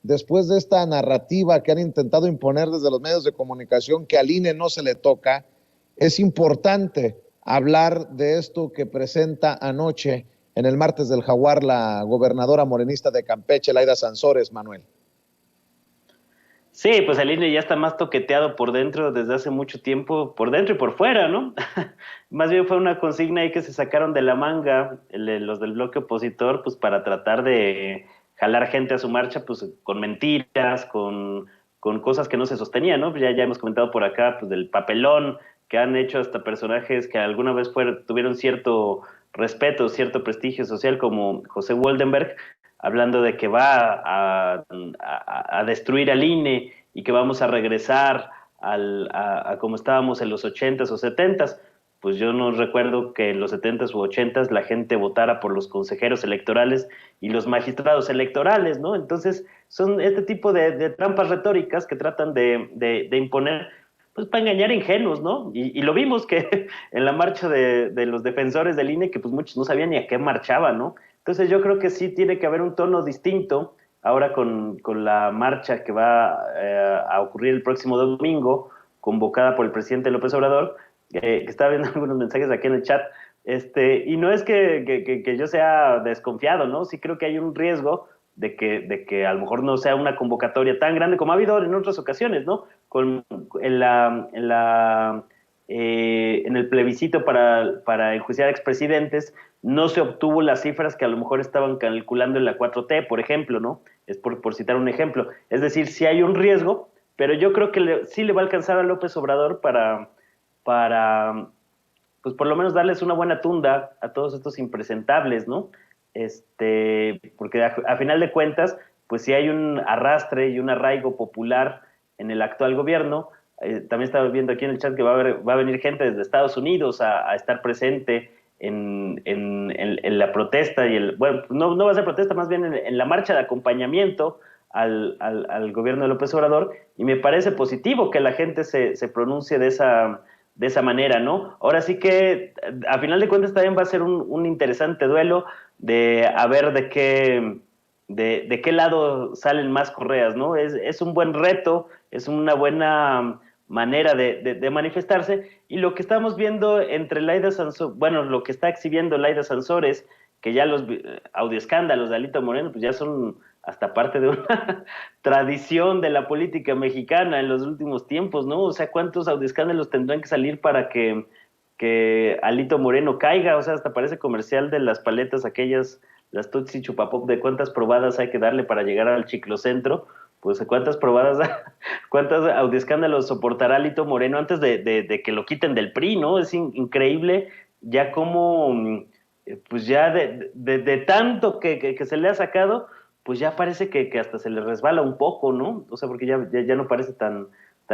después de esta narrativa que han intentado imponer desde los medios de comunicación, que al INE no se le toca, es importante hablar de esto que presenta anoche en el martes del Jaguar la gobernadora morenista de Campeche, Laida Sansores, Manuel. Sí, pues el INE ya está más toqueteado por dentro desde hace mucho tiempo, por dentro y por fuera, ¿no? Más bien fue una consigna ahí que se sacaron de la manga los del bloque opositor, pues para tratar de jalar gente a su marcha, pues con mentiras, con cosas que no se sostenían, ¿no? Ya hemos comentado por acá, pues del papelón que han hecho hasta personajes que alguna vez tuvieron cierto respeto, cierto prestigio social, como José Woldenberg, hablando de que va a destruir al INE y que vamos a regresar a como estábamos en los 80s o 70s. Pues yo no recuerdo que en los 70s u 80s la gente votara por los consejeros electorales y los magistrados electorales, ¿no? Entonces son este tipo de trampas retóricas que tratan de imponer, pues para engañar ingenuos, ¿no? Y lo vimos que en la marcha de los defensores del INE, que pues muchos no sabían ni a qué marchaban, ¿no? Entonces yo creo que sí tiene que haber un tono distinto ahora con la marcha que va a ocurrir el próximo domingo, convocada por el presidente López Obrador, que estaba viendo algunos mensajes aquí en el chat, y no es que yo sea desconfiado, ¿no? Sí creo que hay un riesgo de que a lo mejor no sea una convocatoria tan grande como ha habido en otras ocasiones, ¿no? En el plebiscito para enjuiciar expresidentes, no se obtuvo las cifras que a lo mejor estaban calculando en la 4T, por ejemplo, ¿no? Es por citar un ejemplo. Es decir, sí hay un riesgo, pero yo creo que sí le va a alcanzar a López Obrador para pues por lo menos darles una buena tunda a todos estos impresentables, ¿no? Porque a final de cuentas, pues sí hay un arrastre y un arraigo popular en el actual gobierno. También estaba viendo aquí en el chat que va a venir gente desde Estados Unidos a estar presente en la protesta bueno, no va a ser protesta, más bien en la marcha de acompañamiento al gobierno de López Obrador, y me parece positivo que la gente se pronuncie de esa manera, ¿no? Ahora sí que a final de cuentas también va a ser un interesante duelo de a ver de qué lado salen más correas, ¿no? Es un buen reto, es una buena manera de manifestarse, y lo que estamos viendo entre Laida Sansores, bueno, lo que está exhibiendo Laida Sansores, que ya los audioescándalos de Alito Moreno, pues ya son hasta parte de una tradición de la política mexicana en los últimos tiempos, ¿no? O sea, ¿cuántos audioescándalos tendrán que salir para que Alito Moreno caiga? O sea, hasta parece comercial de las paletas aquellas, las Tutsi Chupapop, de cuántas probadas hay que darle para llegar al chiclocentro. Pues cuántos audioescándalos soportará Alito Moreno antes de que lo quiten del PRI, ¿no? Es increíble ya como, pues ya de tanto que se le ha sacado, pues ya parece que hasta se le resbala un poco, ¿no? O sea, porque ya no parece tan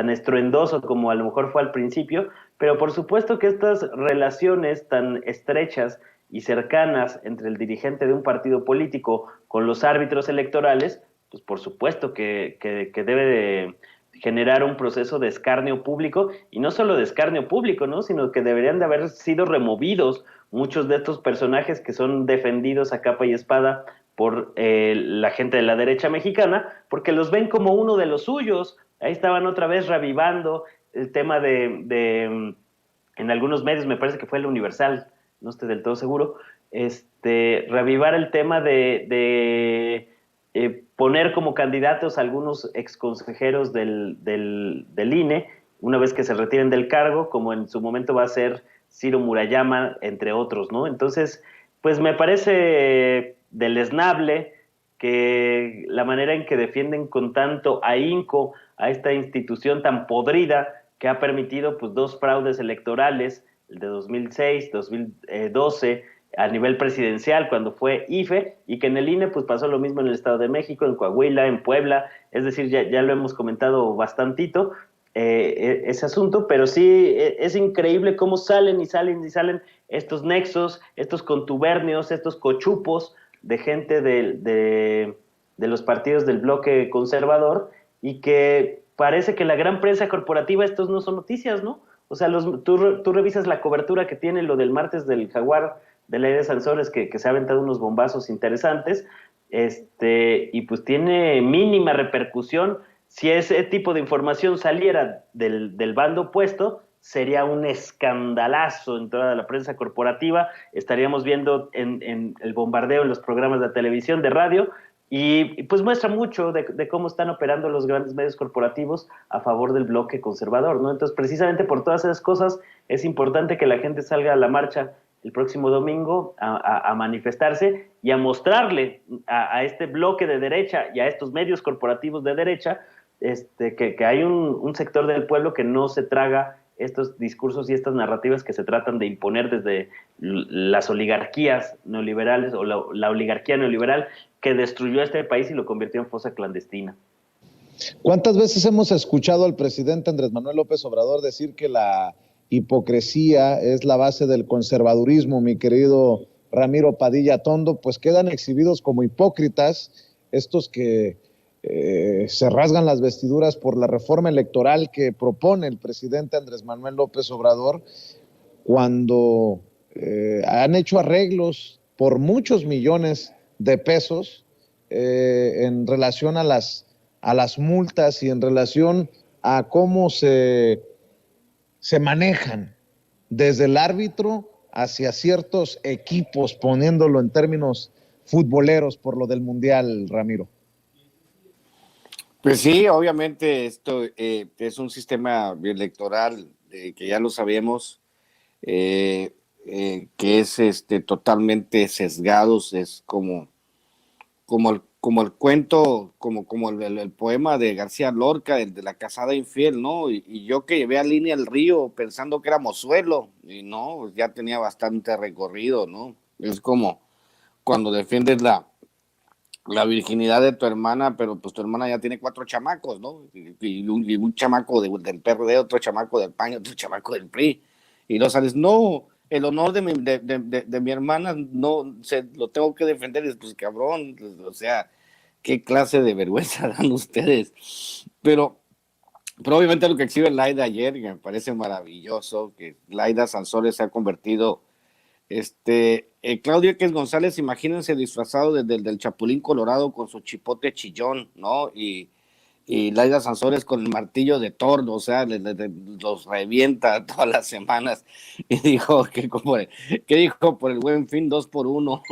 estruendoso como a lo mejor fue al principio, pero por supuesto que estas relaciones tan estrechas y cercanas entre el dirigente de un partido político con los árbitros electorales, pues por supuesto que debe de generar un proceso de escarnio público, y no solo de escarnio público, ¿no? Sino que deberían de haber sido removidos muchos de estos personajes que son defendidos a capa y espada por la gente de la derecha mexicana, porque los ven como uno de los suyos. Ahí estaban otra vez revivando el tema en algunos medios, me parece que fue el Universal, no estoy del todo seguro, revivar el tema de poner como candidatos a algunos exconsejeros del INE, una vez que se retiren del cargo, como en su momento va a ser Ciro Murayama, entre otros, ¿no? Entonces, pues me parece deleznable que la manera en que defienden con tanto ahínco a esta institución tan podrida que ha permitido pues 2 fraudes electorales, el de 2006, 2012, a nivel presidencial cuando fue IFE, y que en el INE pues pasó lo mismo en el Estado de México, en Coahuila, en Puebla, es decir, ya lo hemos comentado bastantito, ese asunto, pero sí es increíble cómo salen y salen y salen estos nexos, estos contubernios, estos cochupos de gente de los partidos del bloque conservador, y que parece que la gran prensa corporativa, estos no son noticias, ¿no? O sea, tú revisas la cobertura que tiene lo del martes del Jaguar de Laida Sansores, que se ha aventado unos bombazos interesantes, y pues tiene mínima repercusión. Si ese tipo de información saliera del bando opuesto, sería un escandalazo en toda la prensa corporativa. Estaríamos viendo en el bombardeo en los programas de televisión, de radio, y pues muestra mucho de cómo están operando los grandes medios corporativos a favor del bloque conservador, ¿no? Entonces, precisamente por todas esas cosas, es importante que la gente salga a la marcha el próximo domingo a manifestarse y a mostrarle a este bloque de derecha y a estos medios corporativos de derecha que hay un sector del pueblo que no se traga estos discursos y estas narrativas que se tratan de imponer desde las oligarquías neoliberales o la oligarquía neoliberal que destruyó este país y lo convirtió en fosa clandestina. ¿Cuántas veces hemos escuchado al presidente Andrés Manuel López Obrador decir que la hipocresía es la base del conservadurismo, mi querido Ramiro Padilla Tondo? Pues quedan exhibidos como hipócritas estos que se rasgan las vestiduras por la reforma electoral que propone el presidente Andrés Manuel López Obrador, cuando han hecho arreglos por muchos millones de pesos en relación a las multas y en relación a cómo se manejan desde el árbitro hacia ciertos equipos, poniéndolo en términos futboleros por lo del Mundial, Ramiro. Pues sí, obviamente esto es un sistema electoral que ya lo sabemos, que es totalmente sesgados, es como el cuento, como el poema de García Lorca, el de la casada infiel, ¿no? Y yo que llevé a Línea al río pensando que era Mozuelo, y no, pues ya tenía bastante recorrido, ¿no? Es como cuando defiendes la virginidad de tu hermana, pero pues tu hermana ya tiene 4 chamacos, ¿no? Y un chamaco del PRD, otro chamaco del PAN, otro chamaco del PRI. Y no sales, no, el honor de mi hermana no lo tengo que defender. Y pues cabrón, o sea, qué clase de vergüenza dan ustedes. Pero obviamente lo que exhibe Laida ayer, que me parece maravilloso, que Laida Sansores se ha convertido Claudio X González, imagínense disfrazado del Chapulín Colorado con su chipote chillón, ¿no? Y Laida Sansores con el martillo de Thor, o sea, los revienta todas las semanas. Y dijo que dijo por el Buen Fin 2 por 1.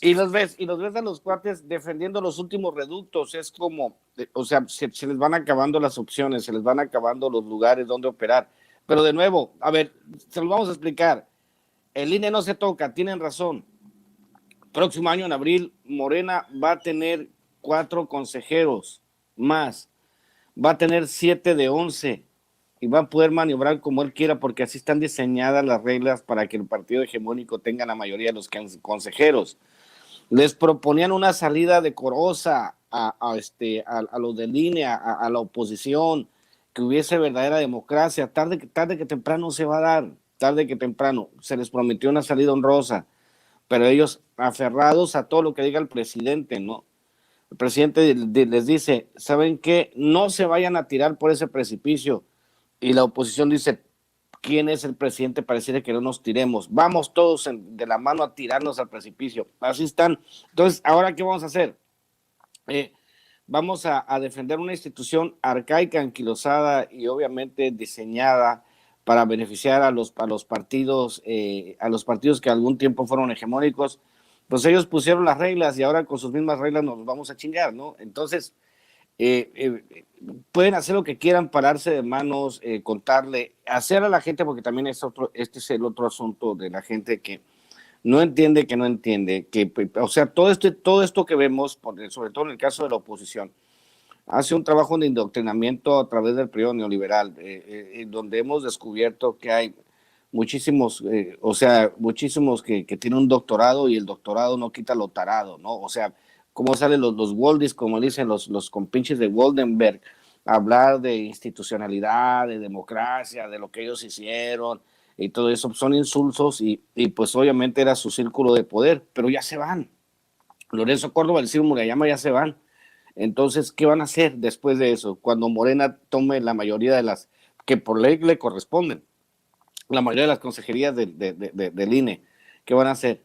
Y los ves a los cuates defendiendo los últimos reductos. Es como, o sea, se les van acabando las opciones, se les van acabando los lugares donde operar. Pero de nuevo, a ver, se los vamos a explicar. El INE no se toca, tienen razón. Próximo año, en abril, Morena va a tener 4 consejeros más. Va a tener 7 de 11 y va a poder maniobrar como él quiera, porque así están diseñadas las reglas para que el partido hegemónico tenga la mayoría de los consejeros. Les proponían una salida decorosa a los de línea, a la oposición, que hubiese verdadera democracia. Tarde que temprano se va a dar, tarde que temprano. Se les prometió una salida honrosa, pero ellos aferrados a todo lo que diga el presidente, ¿no? El presidente les dice, ¿saben qué? No se vayan a tirar por ese precipicio. Y la oposición dice, ¿quién es el presidente para decirle que no nos tiremos? Vamos todos de la mano a tirarnos al precipicio. Así están. Entonces, ¿ahora qué vamos a hacer? Vamos a defender una institución arcaica, anquilosada y obviamente diseñada para beneficiar a los partidos que algún tiempo fueron hegemónicos. Pues ellos pusieron las reglas y ahora con sus mismas reglas nos vamos a chingar, ¿no? Entonces, eh, eh, pueden hacer lo que quieran, pararse de manos, contarle, hacer a la gente, porque también este es el otro asunto de la gente que no entiende, o sea, todo esto que vemos, sobre todo en el caso de la oposición, hace un trabajo de indoctrinamiento a través del periodo neoliberal, donde hemos descubierto que hay muchísimos, muchísimos que tienen un doctorado y el doctorado no quita lo tarado, ¿no? O sea, cómo salen los Goldis, como dicen los compinches de Goldenberg, a hablar de institucionalidad, de democracia, de lo que ellos hicieron y todo eso, son insulsos y pues obviamente era su círculo de poder, pero ya se van. Lorenzo Córdoba, el Ciro Murayama ya se van. Entonces, ¿qué van a hacer después de eso? Cuando Morena tome la mayoría de las que por ley le corresponden, la mayoría de las consejerías del INE, ¿qué van a hacer?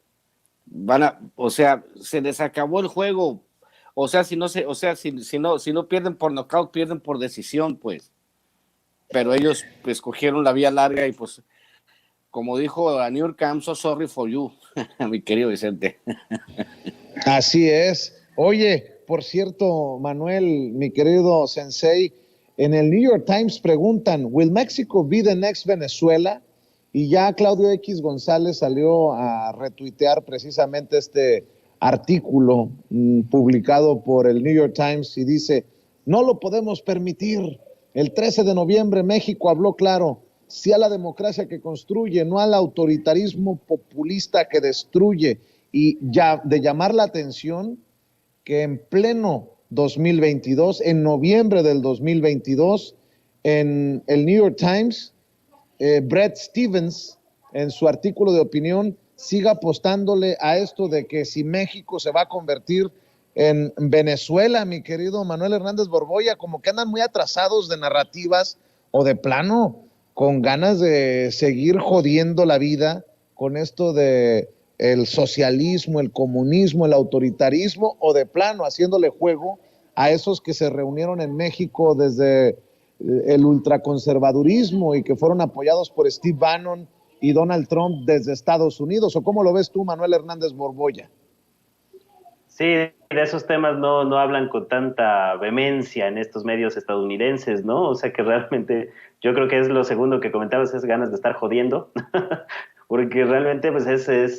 O sea, se les acabó el juego. O sea, si no pierden por nocaut, pierden por decisión, pues. Pero ellos pues, escogieron la vía larga y pues, como dijo Daniel I'm so sorry for you, mi querido Vicente. Así es. Oye, por cierto, Manuel, mi querido Sensei, en el New York Times preguntan, ¿Will Mexico be the next Venezuela? Y ya Claudio X González salió a retuitear precisamente este artículo publicado por el New York Times y dice, no lo podemos permitir. El 13 de noviembre México habló claro, sí a la democracia que construye, no al autoritarismo populista que destruye. Y ya de llamar la atención que en pleno 2022, en noviembre del 2022, en el New York Times, Bret Stephens, en su artículo de opinión, siga apostándole a esto de que si México se va a convertir en Venezuela, mi querido Manuel Hernández Borboya, como que andan muy atrasados de narrativas o de plano, con ganas de seguir jodiendo la vida con esto de el socialismo, el comunismo, el autoritarismo, o de plano haciéndole juego a esos que se reunieron en México desde el ultraconservadurismo y que fueron apoyados por Steve Bannon y Donald Trump desde Estados Unidos. ¿O cómo lo ves tú, Manuel Hernández Borboya? Sí, de esos temas no hablan con tanta vehemencia en estos medios estadounidenses, ¿no? O sea que realmente yo creo que es lo segundo que comentabas, es ganas de estar jodiendo, porque realmente pues es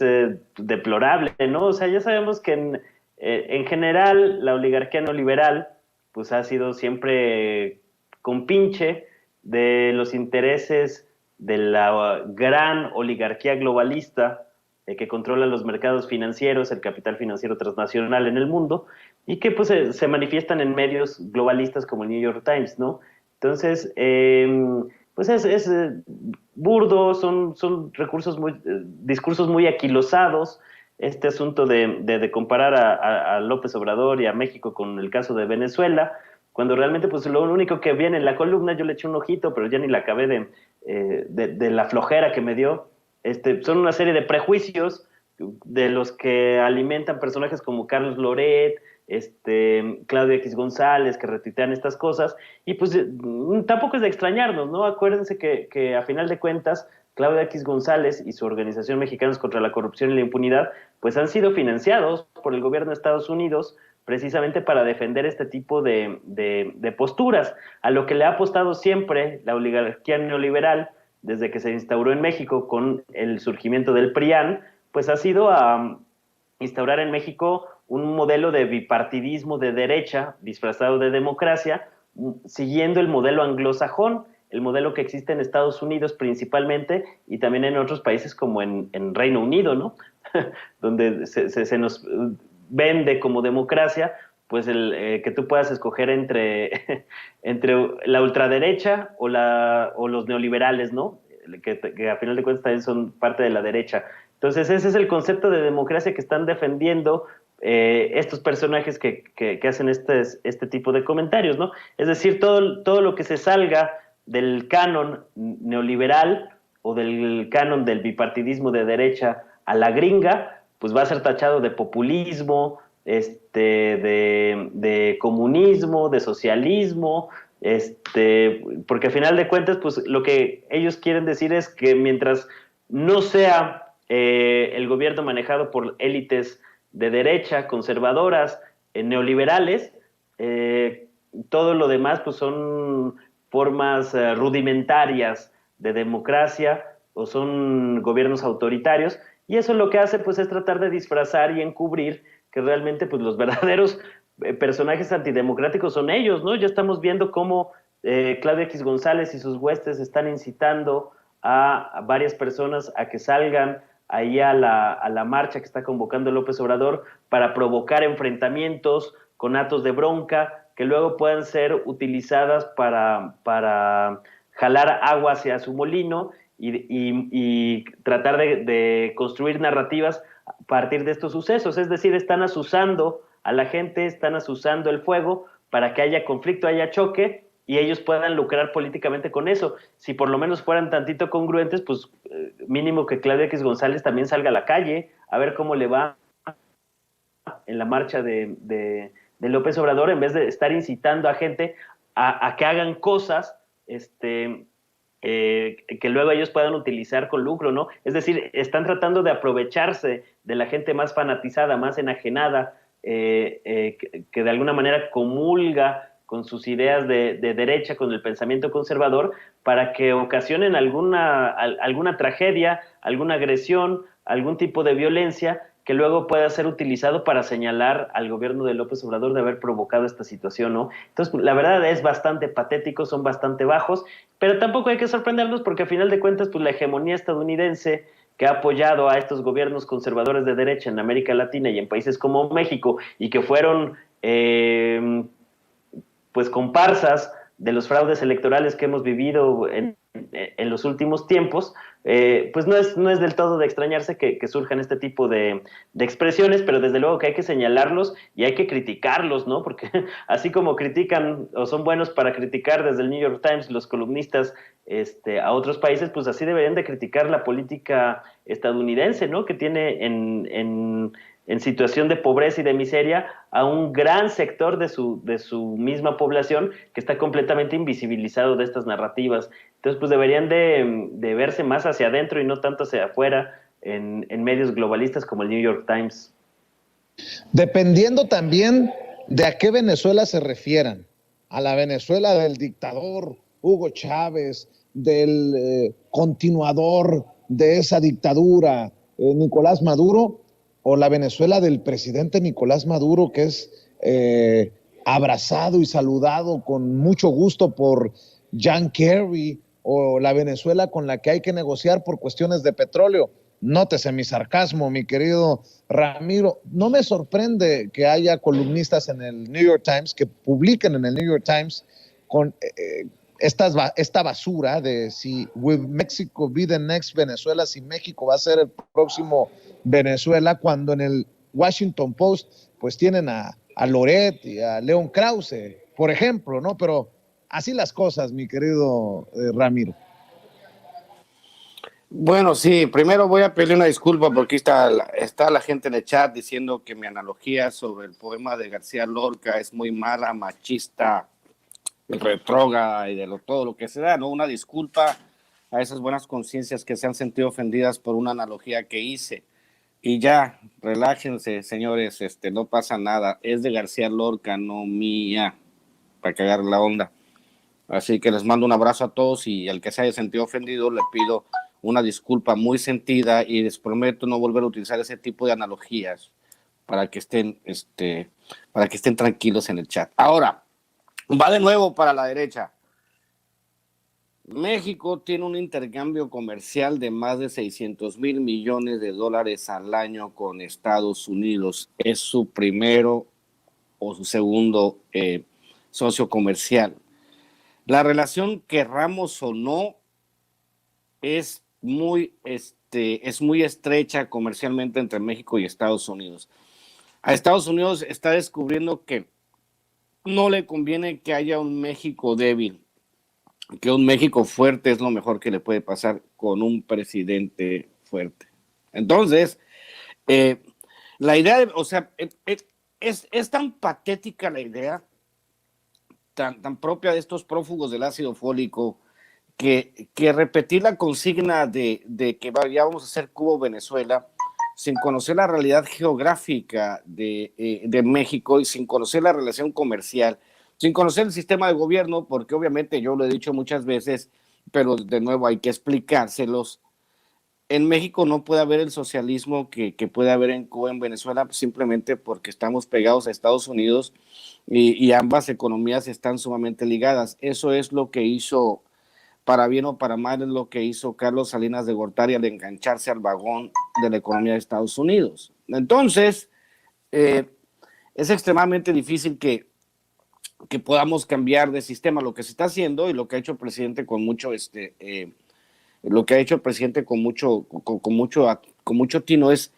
deplorable, ¿no? O sea, ya sabemos que en general la oligarquía neoliberal pues ha sido siempre compinche de los intereses de la gran oligarquía globalista que controla los mercados financieros, el capital financiero transnacional en el mundo, y que pues se manifiestan en medios globalistas como el New York Times, ¿no? Entonces, pues es burdo, son discursos muy aquilosados, este asunto de comparar a López Obrador y a México con el caso de Venezuela, cuando realmente pues lo único que viene en la columna, yo le eché un ojito, pero ya ni la acabé de la flojera que me dio. Son una serie de prejuicios de los que alimentan personajes como Carlos Loret, Claudio X González, que retuitean estas cosas, y pues tampoco es de extrañarnos, ¿no? Acuérdense que a final de cuentas, Claudio X González y su organización Mexicanos contra la Corrupción y la Impunidad, pues han sido financiados por el gobierno de Estados Unidos precisamente para defender este tipo de posturas, a lo que le ha apostado siempre la oligarquía neoliberal, desde que se instauró en México con el surgimiento del PRIAN, pues ha sido a instaurar en México un modelo de bipartidismo de derecha disfrazado de democracia, siguiendo el modelo anglosajón, el modelo que existe en Estados Unidos principalmente y también en otros países como en Reino Unido, ¿no? Donde se nos vende como democracia pues que tú puedas escoger entre la ultraderecha o los neoliberales, ¿no? Que a final de cuentas también son parte de la derecha. Entonces ese es el concepto de democracia que están defendiendo estos personajes que hacen este tipo de comentarios, ¿no? Es decir, todo lo que se salga del canon neoliberal o del canon del bipartidismo de derecha a la gringa, pues va a ser tachado de populismo, de comunismo, de socialismo, porque al final de cuentas, pues lo que ellos quieren decir es que mientras no sea el gobierno manejado por élites de derecha, conservadoras, neoliberales, todo lo demás pues son formas rudimentarias de democracia o son gobiernos autoritarios, y eso lo que hace pues es tratar de disfrazar y encubrir que realmente pues los verdaderos personajes antidemocráticos son ellos, ¿no? Ya estamos viendo cómo Claudio X González y sus huestes están incitando a varias personas a que salgan ahí a la marcha que está convocando López Obrador para provocar enfrentamientos con actos de bronca que luego puedan ser utilizadas para jalar agua hacia su molino y tratar de construir narrativas a partir de estos sucesos. Es decir, están asusando a la gente, están asusando el fuego para que haya conflicto, haya choque, y ellos puedan lucrar políticamente con eso. Si por lo menos fueran tantito congruentes, pues mínimo que Claudia X González también salga a la calle a ver cómo le va en la marcha de López Obrador, en vez de estar incitando a gente a que hagan cosas que luego ellos puedan utilizar con lucro, ¿no? Es decir, están tratando de aprovecharse de la gente más fanatizada, más enajenada, que de alguna manera comulga con sus ideas de derecha, con el pensamiento conservador, para que ocasionen alguna tragedia, alguna agresión, algún tipo de violencia que luego pueda ser utilizado para señalar al gobierno de López Obrador de haber provocado esta situación, ¿no? Entonces, la verdad es bastante patético, son bastante bajos, pero tampoco hay que sorprendernos porque a final de cuentas, pues la hegemonía estadounidense que ha apoyado a estos gobiernos conservadores de derecha en América Latina y en países como México, y que fueron pues comparsas de los fraudes electorales que hemos vivido en los últimos tiempos, pues no es del todo de extrañarse que surjan este tipo de expresiones, pero desde luego que hay que señalarlos y hay que criticarlos, ¿no? Porque así como critican o son buenos para criticar desde el New York Times los columnistas a otros países, pues así deberían de criticar la política estadounidense, ¿no? Que tiene en situación de pobreza y de miseria a un gran sector de su misma población que está completamente invisibilizado de estas narrativas. Entonces, pues deberían de verse más hacia adentro y no tanto hacia afuera en medios globalistas como el New York Times. Dependiendo también de a qué Venezuela se refieran, a la Venezuela del dictador Hugo Chávez, del continuador de esa dictadura, Nicolás Maduro, o la Venezuela del presidente Nicolás Maduro, que es abrazado y saludado con mucho gusto por John Kerry, o la Venezuela con la que hay que negociar por cuestiones de petróleo. Nótese mi sarcasmo, mi querido Ramiro. No me sorprende que haya columnistas en el New York Times que publiquen en el New York Times con esta basura de si will Mexico be the next Venezuela, si México va a ser el próximo Venezuela, cuando en el Washington Post pues tienen a Loret y a León Krause, por ejemplo, ¿no? Pero así las cosas, mi querido Ramiro. Bueno, sí, primero voy a pedir una disculpa porque está la gente en el chat diciendo que mi analogía sobre el poema de García Lorca es muy mala, machista, retrógrada y todo lo que se da, ¿no? Una disculpa a esas buenas conciencias que se han sentido ofendidas por una analogía que hice. Y ya, relájense, señores, no pasa nada. Es de García Lorca, no mía, para cagar la onda. Así que les mando un abrazo a todos y al que se haya sentido ofendido le pido una disculpa muy sentida y les prometo no volver a utilizar ese tipo de analogías para que estén tranquilos en el chat. Ahora, va de nuevo para la derecha. México tiene un intercambio comercial de más de 600 mil millones de dólares al año con Estados Unidos. Es su primero o su segundo socio comercial. La relación, querramos o no, es muy estrecha comercialmente entre México y Estados Unidos. A Estados Unidos está descubriendo que no le conviene que haya un México débil, que un México fuerte es lo mejor que le puede pasar con un presidente fuerte. Entonces, la idea, es tan patética la idea, tan propia de estos prófugos del ácido fólico, que repetir la consigna de que ya vamos a hacer Cuba o Venezuela, sin conocer la realidad geográfica de México y sin conocer la relación comercial, sin conocer el sistema de gobierno, porque obviamente yo lo he dicho muchas veces, pero de nuevo hay que explicárselos. En México no puede haber el socialismo que puede haber en Cuba, en Venezuela, simplemente porque estamos pegados a Estados Unidos y ambas economías están sumamente ligadas. Eso es lo que hizo, para bien o para mal, es lo que hizo Carlos Salinas de Gortari al engancharse al vagón de la economía de Estados Unidos. Entonces, es extremadamente difícil que podamos cambiar de sistema. Lo que se está haciendo y lo que ha hecho el presidente con mucho lo que ha hecho el presidente con mucho tino es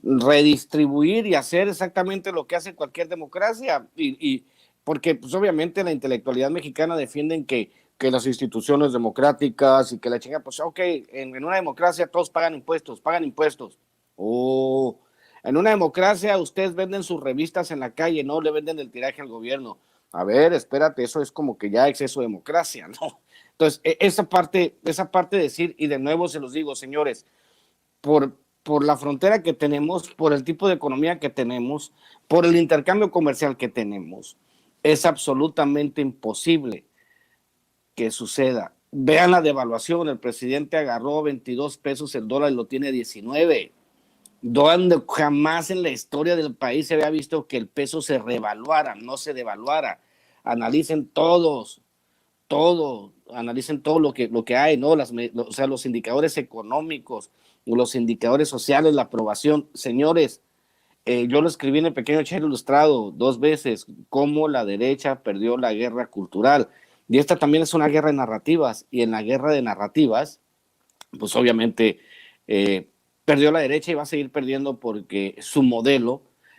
redistribuir y hacer exactamente lo que hace cualquier democracia, y porque pues obviamente la intelectualidad mexicana defienden que las instituciones democráticas y que la chinga, pues ok, en una democracia todos pagan impuestos, o en una democracia ustedes venden sus revistas en la calle, no le venden el tiraje al gobierno. A ver, espérate, eso es como que ya exceso de democracia, ¿no? Entonces, esa parte de decir, y de nuevo se los digo, señores, por la frontera que tenemos, por el tipo de economía que tenemos, por el intercambio comercial que tenemos, es absolutamente imposible que suceda. Vean la devaluación, el presidente agarró 22 pesos el dólar y lo tiene 19. Donde jamás en la historia del país se había visto que el peso se revaluara, no se devaluara. Analicen analicen todo lo que hay, ¿no? O sea, los indicadores económicos, los indicadores sociales, la aprobación. Señores, yo lo escribí en el Pequeño Chero Ilustrado 2 veces, cómo la derecha perdió la guerra cultural. Y esta también es una guerra de narrativas, y en la guerra de narrativas, pues obviamente perdió la derecha y va a seguir perdiendo porque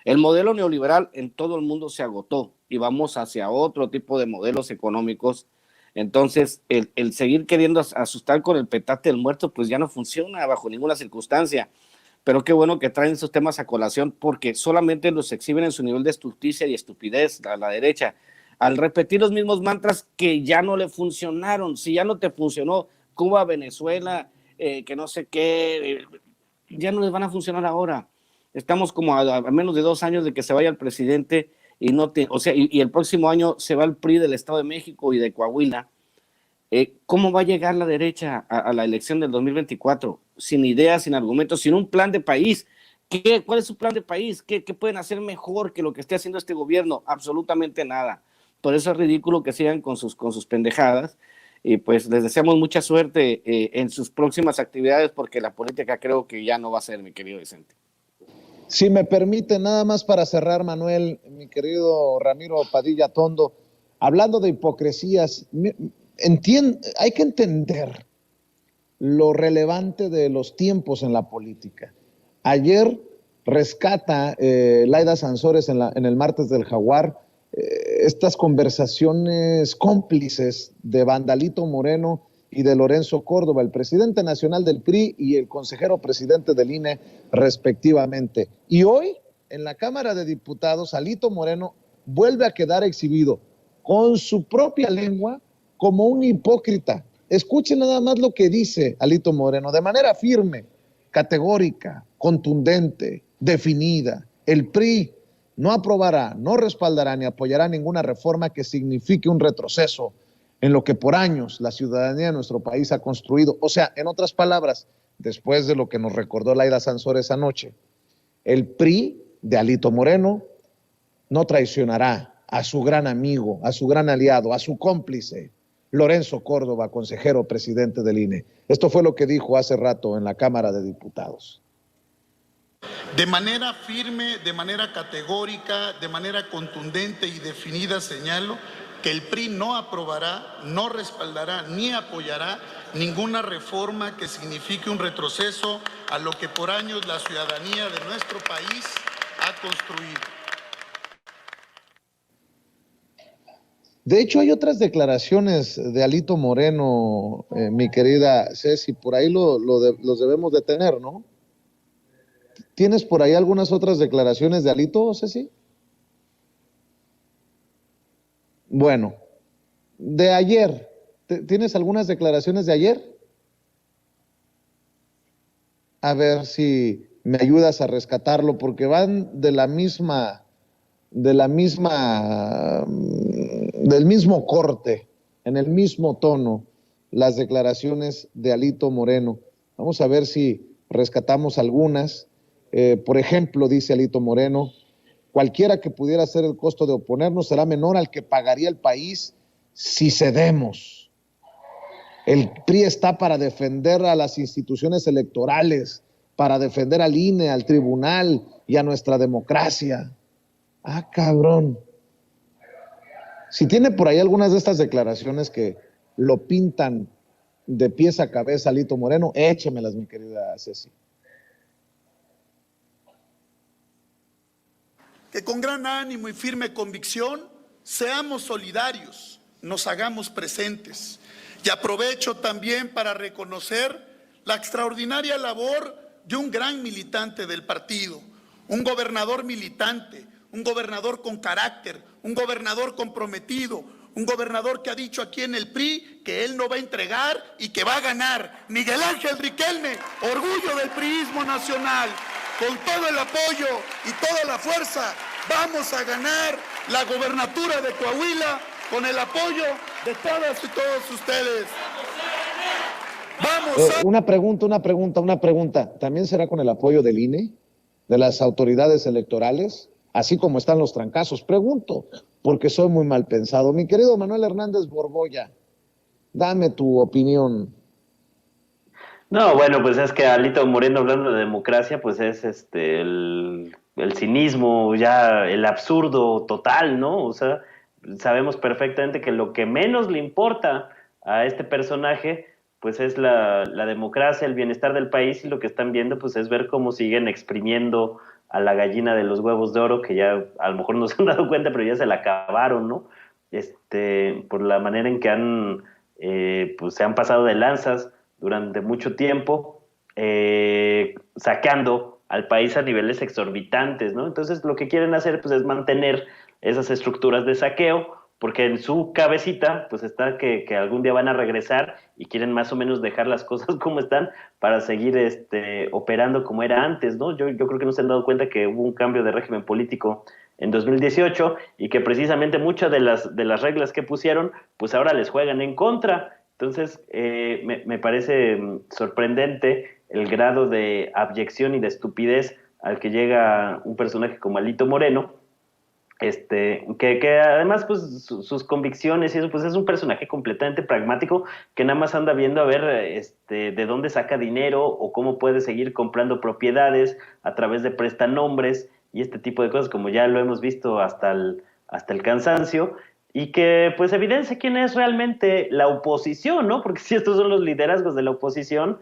el modelo neoliberal en todo el mundo se agotó y vamos hacia otro tipo de modelos económicos. Entonces, el seguir queriendo asustar con el petate del muerto, pues ya no funciona bajo ninguna circunstancia. Pero qué bueno que traen esos temas a colación, porque solamente los exhiben en su nivel de estulticia y estupidez a la derecha, al repetir los mismos mantras que ya no le funcionaron. Si ya no te funcionó Cuba, Venezuela, que no sé qué, ya no les van a funcionar ahora. Estamos como a menos de 2 años de que se vaya el presidente y el próximo año se va el PRI del Estado de México y de Coahuila. ¿Cómo va a llegar la derecha a la elección del 2024? Sin ideas, sin argumentos, sin un plan de país. ¿Cuál es su plan de país? ¿Qué pueden hacer mejor que lo que esté haciendo este gobierno? Absolutamente nada. Por eso es ridículo que sigan con sus pendejadas, y pues les deseamos mucha suerte en sus próximas actividades, porque la política creo que ya no va a ser, mi querido Vicente. Si me permite, nada más para cerrar, Manuel, mi querido Ramiro Padilla Tondo, hablando de hipocresías, hay que entender lo relevante de los tiempos en la política. Ayer rescata Laida Sansores en el martes del Jaguar estas conversaciones cómplices de Vandalito Moreno y de Lorenzo Córdoba, el presidente nacional del PRI y el consejero presidente del INE, respectivamente. Y hoy, en la Cámara de Diputados, Alito Moreno vuelve a quedar exhibido con su propia lengua como un hipócrita. Escuchen nada más lo que dice Alito Moreno, de manera firme, categórica, contundente, definida. El PRI no aprobará, no respaldará ni apoyará ninguna reforma que signifique un retroceso en lo que por años la ciudadanía de nuestro país ha construido. O sea, en otras palabras, después de lo que nos recordó Laida Sansores anoche, el PRI de Alito Moreno no traicionará a su gran amigo, a su gran aliado, a su cómplice, Lorenzo Córdoba, consejero presidente del INE. Esto fue lo que dijo hace rato en la Cámara de Diputados. De manera firme, de manera categórica, de manera contundente y definida señalo que el PRI no aprobará, no respaldará ni apoyará ninguna reforma que signifique un retroceso a lo que por años la ciudadanía de nuestro país ha construido. De hecho, hay otras declaraciones de Alito Moreno, mi querida Ceci, por ahí los debemos de tener, ¿no? ¿Tienes por ahí algunas otras declaraciones de Alito, Ceci? Bueno, de ayer, ¿tienes algunas declaraciones de ayer? A ver si me ayudas a rescatarlo, porque van de la misma del mismo corte, en el mismo tono, las declaraciones de Alito Moreno. Vamos a ver si rescatamos algunas. Por ejemplo, dice Alito Moreno, cualquiera que pudiera ser el costo de oponernos será menor al que pagaría el país si cedemos. El PRI está para defender a las instituciones electorales, para defender al INE, al tribunal y a nuestra democracia. Ah, cabrón. Si tiene por ahí algunas de estas declaraciones que lo pintan de pies a cabeza Alito Moreno, échemelas, mi querida Ceci. Que con gran ánimo y firme convicción seamos solidarios, nos hagamos presentes. Y aprovecho también para reconocer la extraordinaria labor de un gran militante del partido, un gobernador militante, un gobernador con carácter, un gobernador comprometido, un gobernador que ha dicho aquí en el PRI que él no va a entregar y que va a ganar. Miguel Ángel Riquelme, orgullo del priismo nacional, con todo el apoyo y toda la fuerza, vamos a ganar la gobernatura de Coahuila con el apoyo de todas y todos ustedes. Vamos Una pregunta. ¿También será con el apoyo del INE, de las autoridades electorales, así como están los trancazos? Pregunto, porque soy muy mal pensado. Mi querido Manuel Hernández Borboya, dame tu opinión. No, bueno, pues es que Alito Moreno hablando de democracia, pues es el cinismo, ya el absurdo total, ¿no? O sea, sabemos perfectamente que lo que menos le importa a este personaje, pues es la democracia, el bienestar del país, y lo que están viendo, pues es ver cómo siguen exprimiendo a la gallina de los huevos de oro, que ya a lo mejor no se han dado cuenta, pero ya se la acabaron, ¿no? Por la manera en que pues se han pasado de lanzas durante mucho tiempo, saqueando al país a niveles exorbitantes, ¿no? Entonces lo que quieren hacer pues es mantener esas estructuras de saqueo, porque en su cabecita pues está que algún día van a regresar y quieren más o menos dejar las cosas como están para seguir operando como era antes, ¿no? Yo creo que no se han dado cuenta que hubo un cambio de régimen político en 2018 y que precisamente muchas de las reglas que pusieron pues ahora les juegan en contra. Entonces, me parece sorprendente el grado de abyección y de estupidez al que llega un personaje como Alito Moreno, que además, pues, sus convicciones y eso, pues es un personaje completamente pragmático que nada más anda viendo a ver de dónde saca dinero o cómo puede seguir comprando propiedades a través de prestanombres y este tipo de cosas, como ya lo hemos visto hasta el cansancio. Y que pues evidencia quién es realmente la oposición, ¿no? Porque si estos son los liderazgos de la oposición,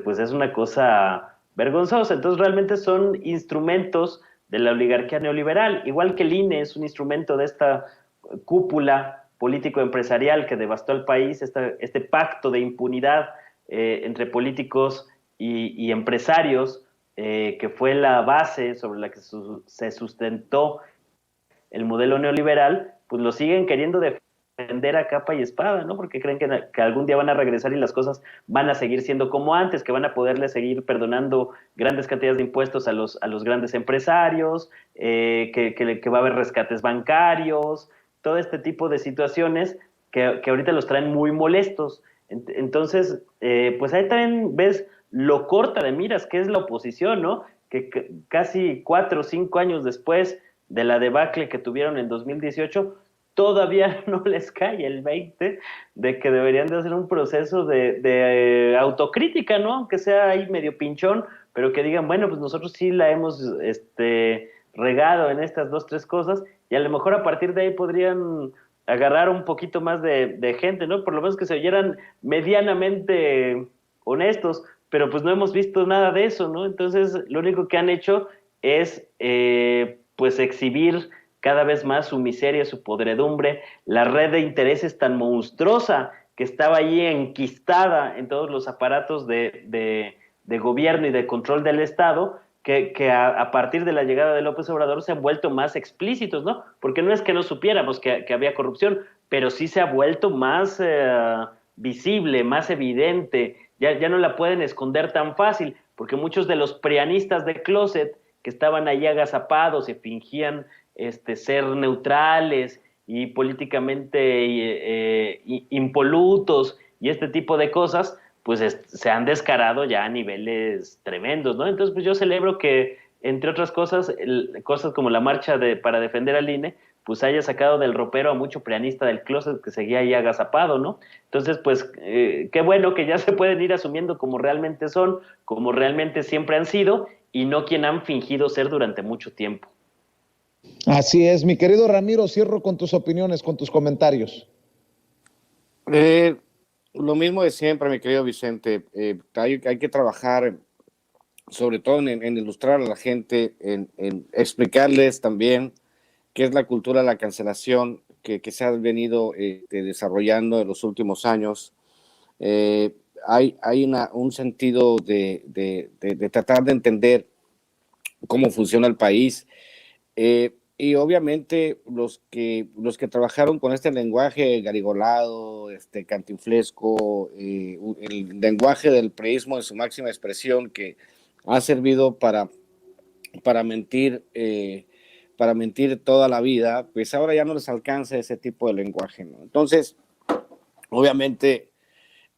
pues es una cosa vergonzosa. Entonces realmente son instrumentos de la oligarquía neoliberal, igual que el INE es un instrumento de esta cúpula político-empresarial que devastó el país, este pacto de impunidad entre políticos y empresarios, que fue la base sobre la que se sustentó el modelo neoliberal, pues lo siguen queriendo defender a capa y espada, ¿no? Porque creen que algún día van a regresar y las cosas van a seguir siendo como antes, que van a poderle seguir perdonando grandes cantidades de impuestos a los grandes empresarios, que va a haber rescates bancarios, todo este tipo de situaciones que ahorita los traen muy molestos. Entonces, pues ahí también ves lo corta de miras que es la oposición, ¿no? Que casi 4 o 5 años después de la debacle que tuvieron en 2018, todavía no les cae el 20 de que deberían de hacer un proceso de autocrítica, ¿no? Aunque sea ahí medio pinchón, pero que digan, bueno, pues nosotros sí la hemos regado en estas 2, 3 cosas, y a lo mejor a partir de ahí podrían agarrar un poquito más de gente, ¿no? Por lo menos que se oyeran medianamente honestos, pero pues no hemos visto nada de eso, ¿no? Entonces, lo único que han hecho es pues exhibir cada vez más su miseria, su podredumbre, la red de intereses tan monstruosa que estaba allí enquistada en todos los aparatos de gobierno y de control del Estado, que a partir de la llegada de López Obrador se han vuelto más explícitos, ¿no? Porque no es que no supiéramos que había corrupción, pero sí se ha vuelto más visible, más evidente, ya no la pueden esconder tan fácil, porque muchos de los prianistas de closet que estaban ahí agazapados y fingían ser neutrales y políticamente impolutos y este tipo de cosas, pues se han descarado ya a niveles tremendos, ¿no? Entonces, pues yo celebro que, entre otras cosas, cosas como la marcha para defender al INE, pues haya sacado del ropero a mucho prianista del closet que seguía ahí agazapado, ¿no? Entonces, pues, qué bueno que ya se pueden ir asumiendo como realmente son, como realmente siempre han sido, y no quien han fingido ser durante mucho tiempo. Así es, mi querido Ramiro, cierro con tus opiniones, con tus comentarios. Lo mismo de siempre, mi querido Vicente. Hay que trabajar sobre todo en ilustrar a la gente, en explicarles también qué es la cultura de la cancelación que se ha venido desarrollando en los últimos años. Hay un sentido de tratar de entender cómo funciona el país. Y obviamente los que trabajaron con este lenguaje garigolado, cantinflesco, el lenguaje del priismo en su máxima expresión, que ha servido para mentir toda la vida, pues ahora ya no les alcanza ese tipo de lenguaje, ¿no? Entonces, obviamente,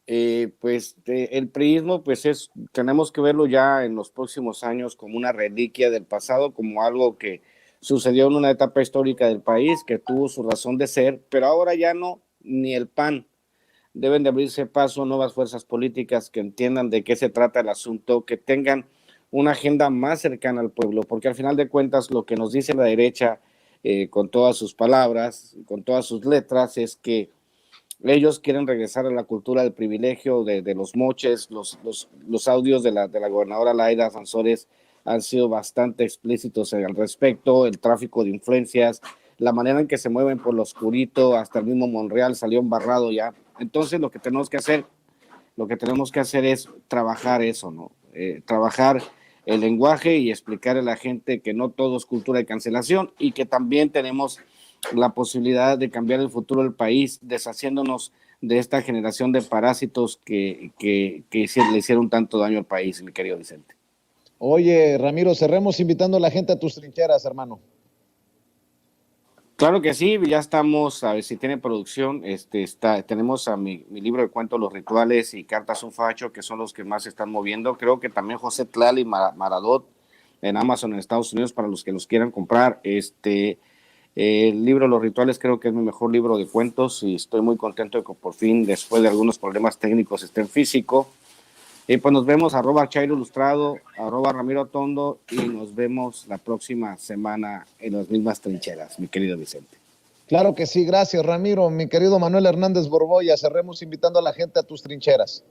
el priismo, pues tenemos que verlo ya en los próximos años como una reliquia del pasado, como algo que sucedió en una etapa histórica del país, que tuvo su razón de ser, pero ahora ya no, ni el PAN. Deben de abrirse paso nuevas fuerzas políticas que entiendan de qué se trata el asunto, que tengan una agenda más cercana al pueblo, porque al final de cuentas lo que nos dice la derecha con todas sus palabras, con todas sus letras, es que ellos quieren regresar a la cultura del privilegio, de los moches. Los audios de la gobernadora Laida Sansores han sido bastante explícitos al respecto, el tráfico de influencias, la manera en que se mueven por lo oscurito, hasta el mismo Monreal salió embarrado ya. Entonces lo que tenemos que hacer es trabajar eso, ¿no? Trabajar el lenguaje y explicar a la gente que no todo es cultura de cancelación y que también tenemos la posibilidad de cambiar el futuro del país, deshaciéndonos de esta generación de parásitos que le hicieron tanto daño al país, mi querido Vicente. Oye, Ramiro, cerremos invitando a la gente a tus trincheras, hermano. Claro que sí, ya estamos, a ver si tiene producción, tenemos a mi libro de cuentos, Los Rituales y Cartas a un Facho, que son los que más se están moviendo. Creo que también José Tlal y Maradot en Amazon en Estados Unidos para los que los quieran comprar. El libro Los Rituales creo que es mi mejor libro de cuentos y estoy muy contento de que por fin, después de algunos problemas técnicos, esté en físico. Y pues nos vemos, @Chairo Ilustrado, @Ramiro Tondo, y nos vemos la próxima semana en las mismas trincheras, mi querido Vicente. Claro que sí, gracias, Ramiro. Mi querido Manuel Hernández Borboya, cerremos invitando a la gente a tus trincheras.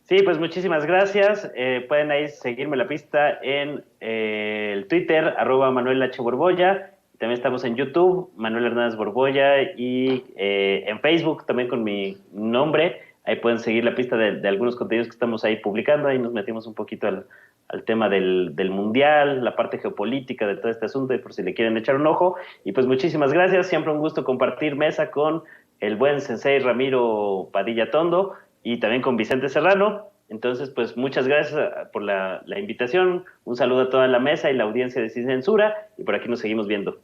Sí, pues muchísimas gracias. Pueden ahí seguirme la pista en el Twitter, @Manuel H. Borboya. También estamos en YouTube, Manuel Hernández Borboya, y en Facebook también con mi nombre. Ahí pueden seguir la pista de algunos contenidos que estamos ahí publicando. Ahí nos metimos un poquito al tema del Mundial, la parte geopolítica de todo este asunto, y por si le quieren echar un ojo. Y pues muchísimas gracias. Siempre un gusto compartir mesa con el buen sensei Ramiro Padilla Tondo y también con Vicente Serrano. Entonces, pues muchas gracias por la invitación. Un saludo a toda la mesa y la audiencia de Sin Censura. Y por aquí nos seguimos viendo.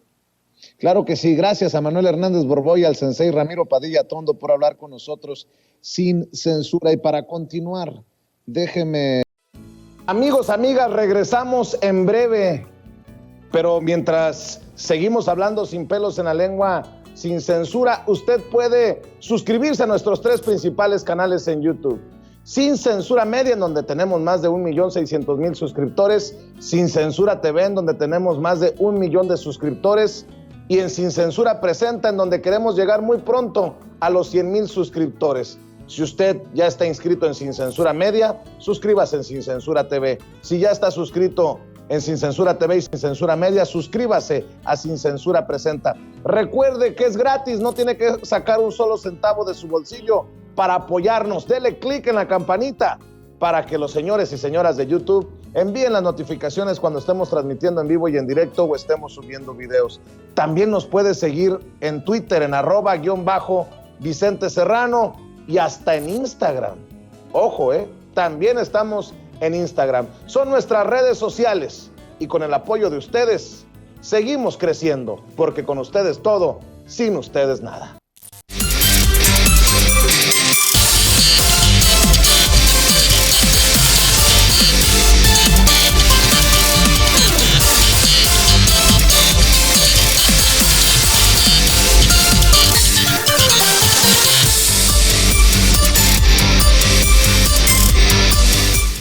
Claro que sí, gracias a Manuel Hernández Borboya, al sensei Ramiro Padilla Tondo por hablar con nosotros sin censura. Y para continuar, déjeme... Amigos, amigas, regresamos en breve, pero mientras seguimos hablando sin pelos en la lengua, sin censura, usted puede suscribirse a nuestros 3 principales canales en YouTube. Sin Censura Media, en donde tenemos más de 1,600,000 suscriptores, Sin Censura TV, en donde tenemos más de 1 millón de suscriptores, y en Sin Censura Presenta, en donde queremos llegar muy pronto a los 100,000 suscriptores. Si usted ya está inscrito en Sin Censura Media, suscríbase en Sin Censura TV. Si ya está suscrito en Sin Censura TV y Sin Censura Media, suscríbase a Sin Censura Presenta. Recuerde que es gratis, no tiene que sacar un solo centavo de su bolsillo para apoyarnos. Dele clic en la campanita para que los señores y señoras de YouTube envíen las notificaciones cuando estemos transmitiendo en vivo y en directo o estemos subiendo videos. También nos puede seguir en Twitter en @Vicente Serrano y hasta en Instagram. Ojo, también estamos en Instagram. Son nuestras redes sociales y con el apoyo de ustedes seguimos creciendo, porque con ustedes todo sin ustedes nada.